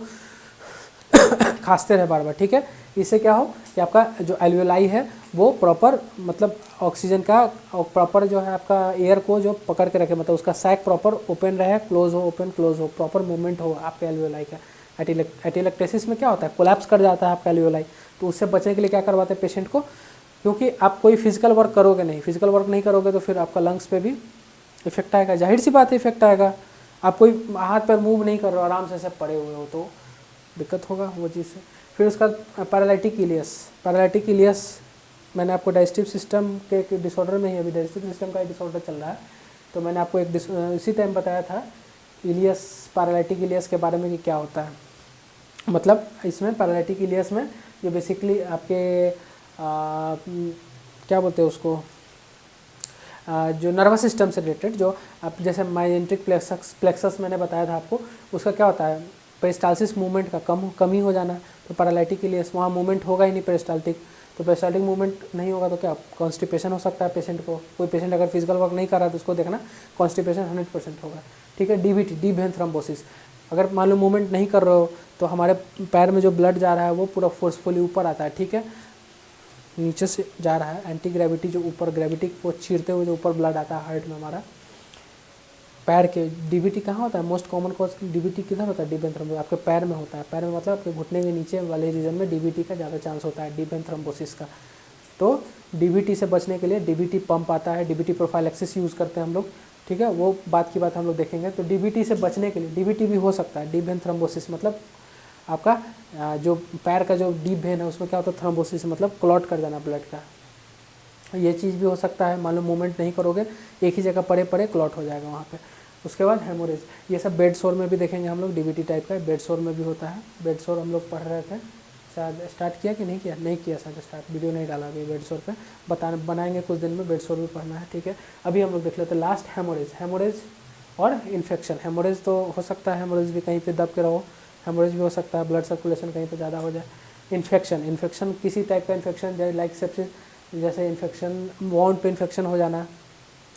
A: खांसते रहे बार बार, ठीक है। इससे क्या हो कि आपका जो एल्वेलाई है वो प्रॉपर मतलब ऑक्सीजन का प्रॉपर जो है आपका एयर को जो पकड़ के रखे, मतलब उसका सैक प्रॉपर ओपन रहे, क्लोज हो, ओपन क्लोज हो, प्रॉपर मूवमेंट हो आपके एल्वेलाई का। एटिलेक्टेसिस में क्या होता है, कोलैप्स कर जाता है आपका एल्वेलाई। तो उससे बचने के लिए क्या करवाते हैं पेशेंट को, क्योंकि आप कोई फिजिकल वर्क करोगे नहीं, फिजिकल वर्क नहीं करोगे तो फिर आपका लंग्स पे भी इफेक्ट आएगा, जाहिर सी बात है इफेक्ट आएगा। आप कोई हाथ पैर मूव नहीं कर रहे हो, आराम से सब पड़े हुए हो तो दिक्कत होगा वो चीज़ से। फिर उसका पैरालिटिक इलियस, मैंने आपको डाइजेस्टिव सिस्टम के एक डिसऑर्डर में ही, अभी डाइजेस्टिव सिस्टम का एक डिसऑर्डर चल रहा है, तो मैंने आपको एक इसी टाइम बताया था इलियस, पैरालिटिक इलियस के बारे में कि क्या होता है। मतलब इसमें पैरालिटिक इलियस में जो बेसिकली आपके क्या बोलते हैं उसको, जो नर्वस सिस्टम से रिलेटेड, जो आप जैसे माइजेंट्रिक प्लेक्सस मैंने बताया था आपको, उसका क्या होता है, पेरिस्टालसिस मूवमेंट का कमी हो जाना। तो पैरालिटिक इलियस वहाँ मूवमेंट होगा ही नहीं पेरिस्टाल्टिक, तो पेरिस्टाल्टिक मूवमेंट नहीं होगा तो क्या कॉन्स्टिपेशन हो सकता है पेशेंट को। कोई पेशेंट अगर फिजिकल वर्क नहीं कर रहा है तो उसको देखना कॉन्स्टिपेशन 100% होगा, ठीक है। डीवीटी, डीप वेन थ्रोम्बोसिस, अगर मान लो मूवमेंट नहीं कर रहे हो तो हमारे पैर में जो ब्लड जा रहा है वो पूरा फोर्सफुली ऊपर आता है, ठीक है, नीचे से जा रहा है, एंटी ग्रेविटी जो ऊपर ग्रेविटी को चीरते हुए जो ऊपर ब्लड आता है हार्ट में हमारा पैर के। डीवीटी कहाँ होता है, मोस्ट कॉमन कॉज डीवीटी किधर होता है, डीप वेन थ्रोम्बोसिस आपके पैर में होता है। पैर में मतलब आपके घुटने के नीचे वाले रीजन में डीवीटी का ज़्यादा चांस होता है, डीप वेन थ्रोम्बोसिस का। तो डीवीटी से बचने के लिए डीवीटी पंप आता है, डीवीटी प्रोफाइलैक्सिस यूज़ करते हैं हम लोग, ठीक है, वो बात की बात हम लोग देखेंगे। तो डीवीटी से बचने के लिए, डीवीटी भी हो सकता है, डीप वेन थ्रोम्बोसिस मतलब आपका जो पैर का जो डीप वेन है उसमें क्या होता है, थ्रोम्बोसिस मतलब क्लॉट कर जाना ब्लड का, ये चीज़ भी हो सकता है। मान लो मूवमेंट नहीं करोगे, एक ही जगह पड़े पड़े क्लॉट हो जाएगा वहाँ पे। उसके बाद हेमोरेज, ये सब बेड सोर में भी देखेंगे हम लोग, डीवीटी टाइप का बेड सोर में भी होता है। बेड सोर हम लोग पढ़ रहे थे, शायद स्टार्ट किया कि नहीं किया, नहीं किया शायद स्टार्ट, वीडियो नहीं डाला अभी बेड सोर पे, बनाएंगे कुछ दिन में, बेड सोर भी पढ़ना है, ठीक है। अभी हम लोग देख लेते हैं लास्ट हेमोरेज और इन्फेक्शन। हेमोरेज तो हो सकता है, हेमोरेज भी कहीं पे दब के रहो, हेमोरेज भी हो सकता है, ब्लड सर्कुलेशन कहीं पे ज़्यादा हो जाए। इन्फेक्शन किसी टाइप का इन्फेक्शन, जैसे लाइक सेप्सिस, जैसे इन्फेक्शन वाउंड पे इन्फेक्शन हो जाना,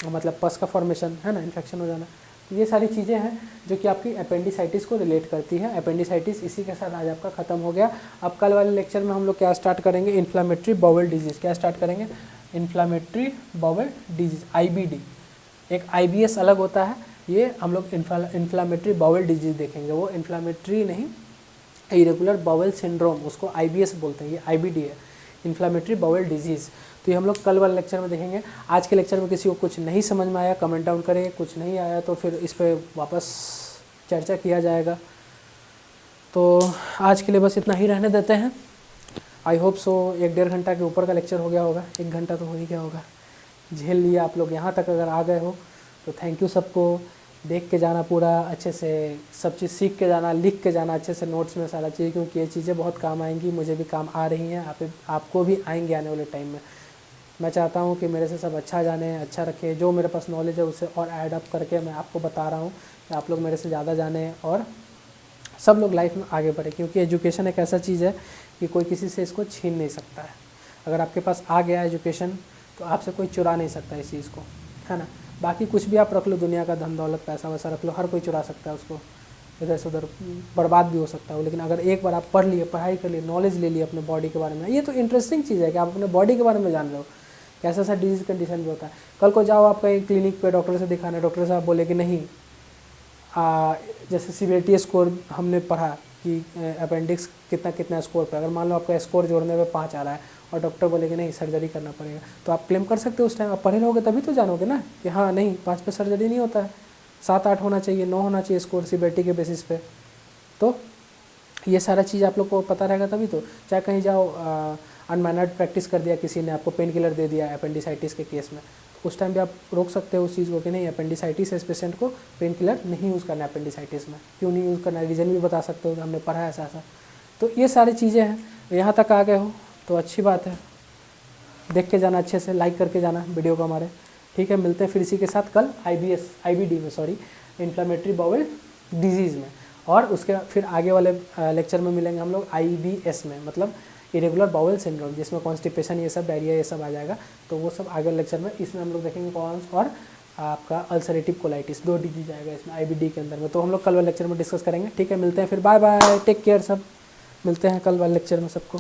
A: मतलब पस का फॉर्मेशन है ना, इन्फेक्शन हो जाना। ये सारी चीज़ें हैं जो कि आपकी अपेंडिसाइटिस को रिलेट करती है। अपेंडिसाइटिस इसी के साथ आज आपका ख़त्म हो गया। अब कल वाले लेक्चर में हम लोग क्या स्टार्ट करेंगे, इन्फ्लामेटरी बाउल डिजीज़। क्या स्टार्ट करेंगे, इन्फ्लामेटरी बाउल डिजीज़, IBD। एक IBS अलग होता है, ये हम लोग इन्फ्लामेटरी बाउल डिजीज़ देखेंगे। वो इन्फ्लामेटरी नहीं, इरेगुलर बाउल सिंड्रोम, उसको IBS बोलते हैं, ये IBD है, इन्फ्लामेटरी बाउल डिजीज़। तो ये हम लोग कल वाले लेक्चर में देखेंगे। आज के लेक्चर में किसी को कुछ नहीं समझ में आया कमेंट डाउन करें, कुछ नहीं आया तो फिर इस पर वापस चर्चा किया जाएगा। तो आज के लिए बस इतना ही रहने देते हैं। आई होप सो 1-1.5 घंटा के ऊपर का लेक्चर हो गया होगा, 1 घंटा तो हो ही गया होगा। झेल लिया आप लोग यहाँ तक, अगर आ गए हो तो थैंक यू सबको। देख के जाना पूरा अच्छे से, सब चीज़ सीख के जाना, लिख के जाना अच्छे से नोट्स में सारा चीज़, क्योंकि ये चीज़ें बहुत काम आएंगी, मुझे भी काम आ रही हैं, आपको भी आएंगे आने वाले टाइम में। मैं चाहता हूँ कि मेरे से सब अच्छा जाने, अच्छा रखे, जो मेरे पास नॉलेज है उसे और ऐड अप करके मैं आपको बता रहा हूँ कि आप लोग मेरे से ज़्यादा जाने और सब लोग लाइफ में आगे बढ़े। क्योंकि एजुकेशन एक ऐसा चीज़ है कि कोई किसी से इसको छीन नहीं सकता है। अगर आपके पास आ गया एजुकेशन तो आपसे कोई चुरा नहीं सकता इस चीज़ को, है ना। बाकी कुछ भी आप रख लो, दुनिया का धन दौलत पैसा वैसा रख लो, हर कोई चुरा सकता है उसको, इधर से उधर बर्बाद भी हो सकता है। लेकिन अगर एक बार आप पढ़ लिए, पढ़ाई कर लिए, नॉलेज ले लिए अपने बॉडी के बारे में, ये तो इंटरेस्टिंग चीज़ है कि आप अपने बॉडी के बारे में जान रहे हो, कैसा सा डिजीज़ कंडीशन भी होता है। कल को जाओ आप कहीं क्लिनिक पे डॉक्टर से दिखाना, डॉक्टर साहब बोले कि नहीं, जैसे सीवियरिटी स्कोर हमने पढ़ा कि अपेंडिक्स कितना स्कोर पे, अगर मान लो आपका स्कोर जोड़ने में 5 आ रहा है और डॉक्टर बोले कि नहीं सर्जरी करना पड़ेगा, तो आप क्लेम कर सकते हो उस टाइम। आप पढ़े रहोगे तभी तो जानोगे ना कि हाँ नहीं 5 पे सर्जरी नहीं होता है, 7-8 होना चाहिए, 9 होना चाहिए स्कोर सीवियरिटी के बेसिस पे। तो ये सारा चीज़ आप लोग को पता रहेगा तभी तो। चाहे कहीं जाओ अनमैनर्ड प्रैक्टिस कर दिया किसी ने, आपको पेन किलर दे दिया अपेंडिसाइटिस के केस में, तो उस टाइम भी आप रोक सकते हो उस चीज़ को कि नहीं अपेंडिसाइटिस है, इस पेशेंट को पेन किलर नहीं यूज़ करना है अपेंडिसाइटिस में, क्यों नहीं यूज़ करना है, रीज़न भी बता सकते हो, हमने पढ़ा है ऐसा ऐसा। तो ये सारी चीज़ें हैं। यहाँ तक आ गए हो तो अच्छी बात है, देख के जाना अच्छे से, लाइक करके जाना वीडियो को हमारे, ठीक है। मिलते हैं फिर इसी के साथ कल IBD में, सॉरी इन्फ्लेमेटरी बाउल डिजीज़ में, और उसके फिर आगे वाले लेक्चर में मिलेंगे हम लोग IBS में, मतलब इरेगुलर बाउल सिंड्रोम, जिसमें कॉन्स्टिपेशन ये सब, डायरिया ये सब आ जाएगा। तो वो सब आगे लेक्चर में, इसमें हम लोग देखेंगे कॉन्स और आपका अल्सरेटिव कोलाइटिस, 2 डिजीज आएगा इसमें IBD के अंदर में। तो हम लोग कल वाले लेक्चर में डिस्कस करेंगे। ठीक है, मिलते हैं फिर, बाय बाय, टेक केयर सब, मिलते हैं कल वाले लेक्चर में सबको।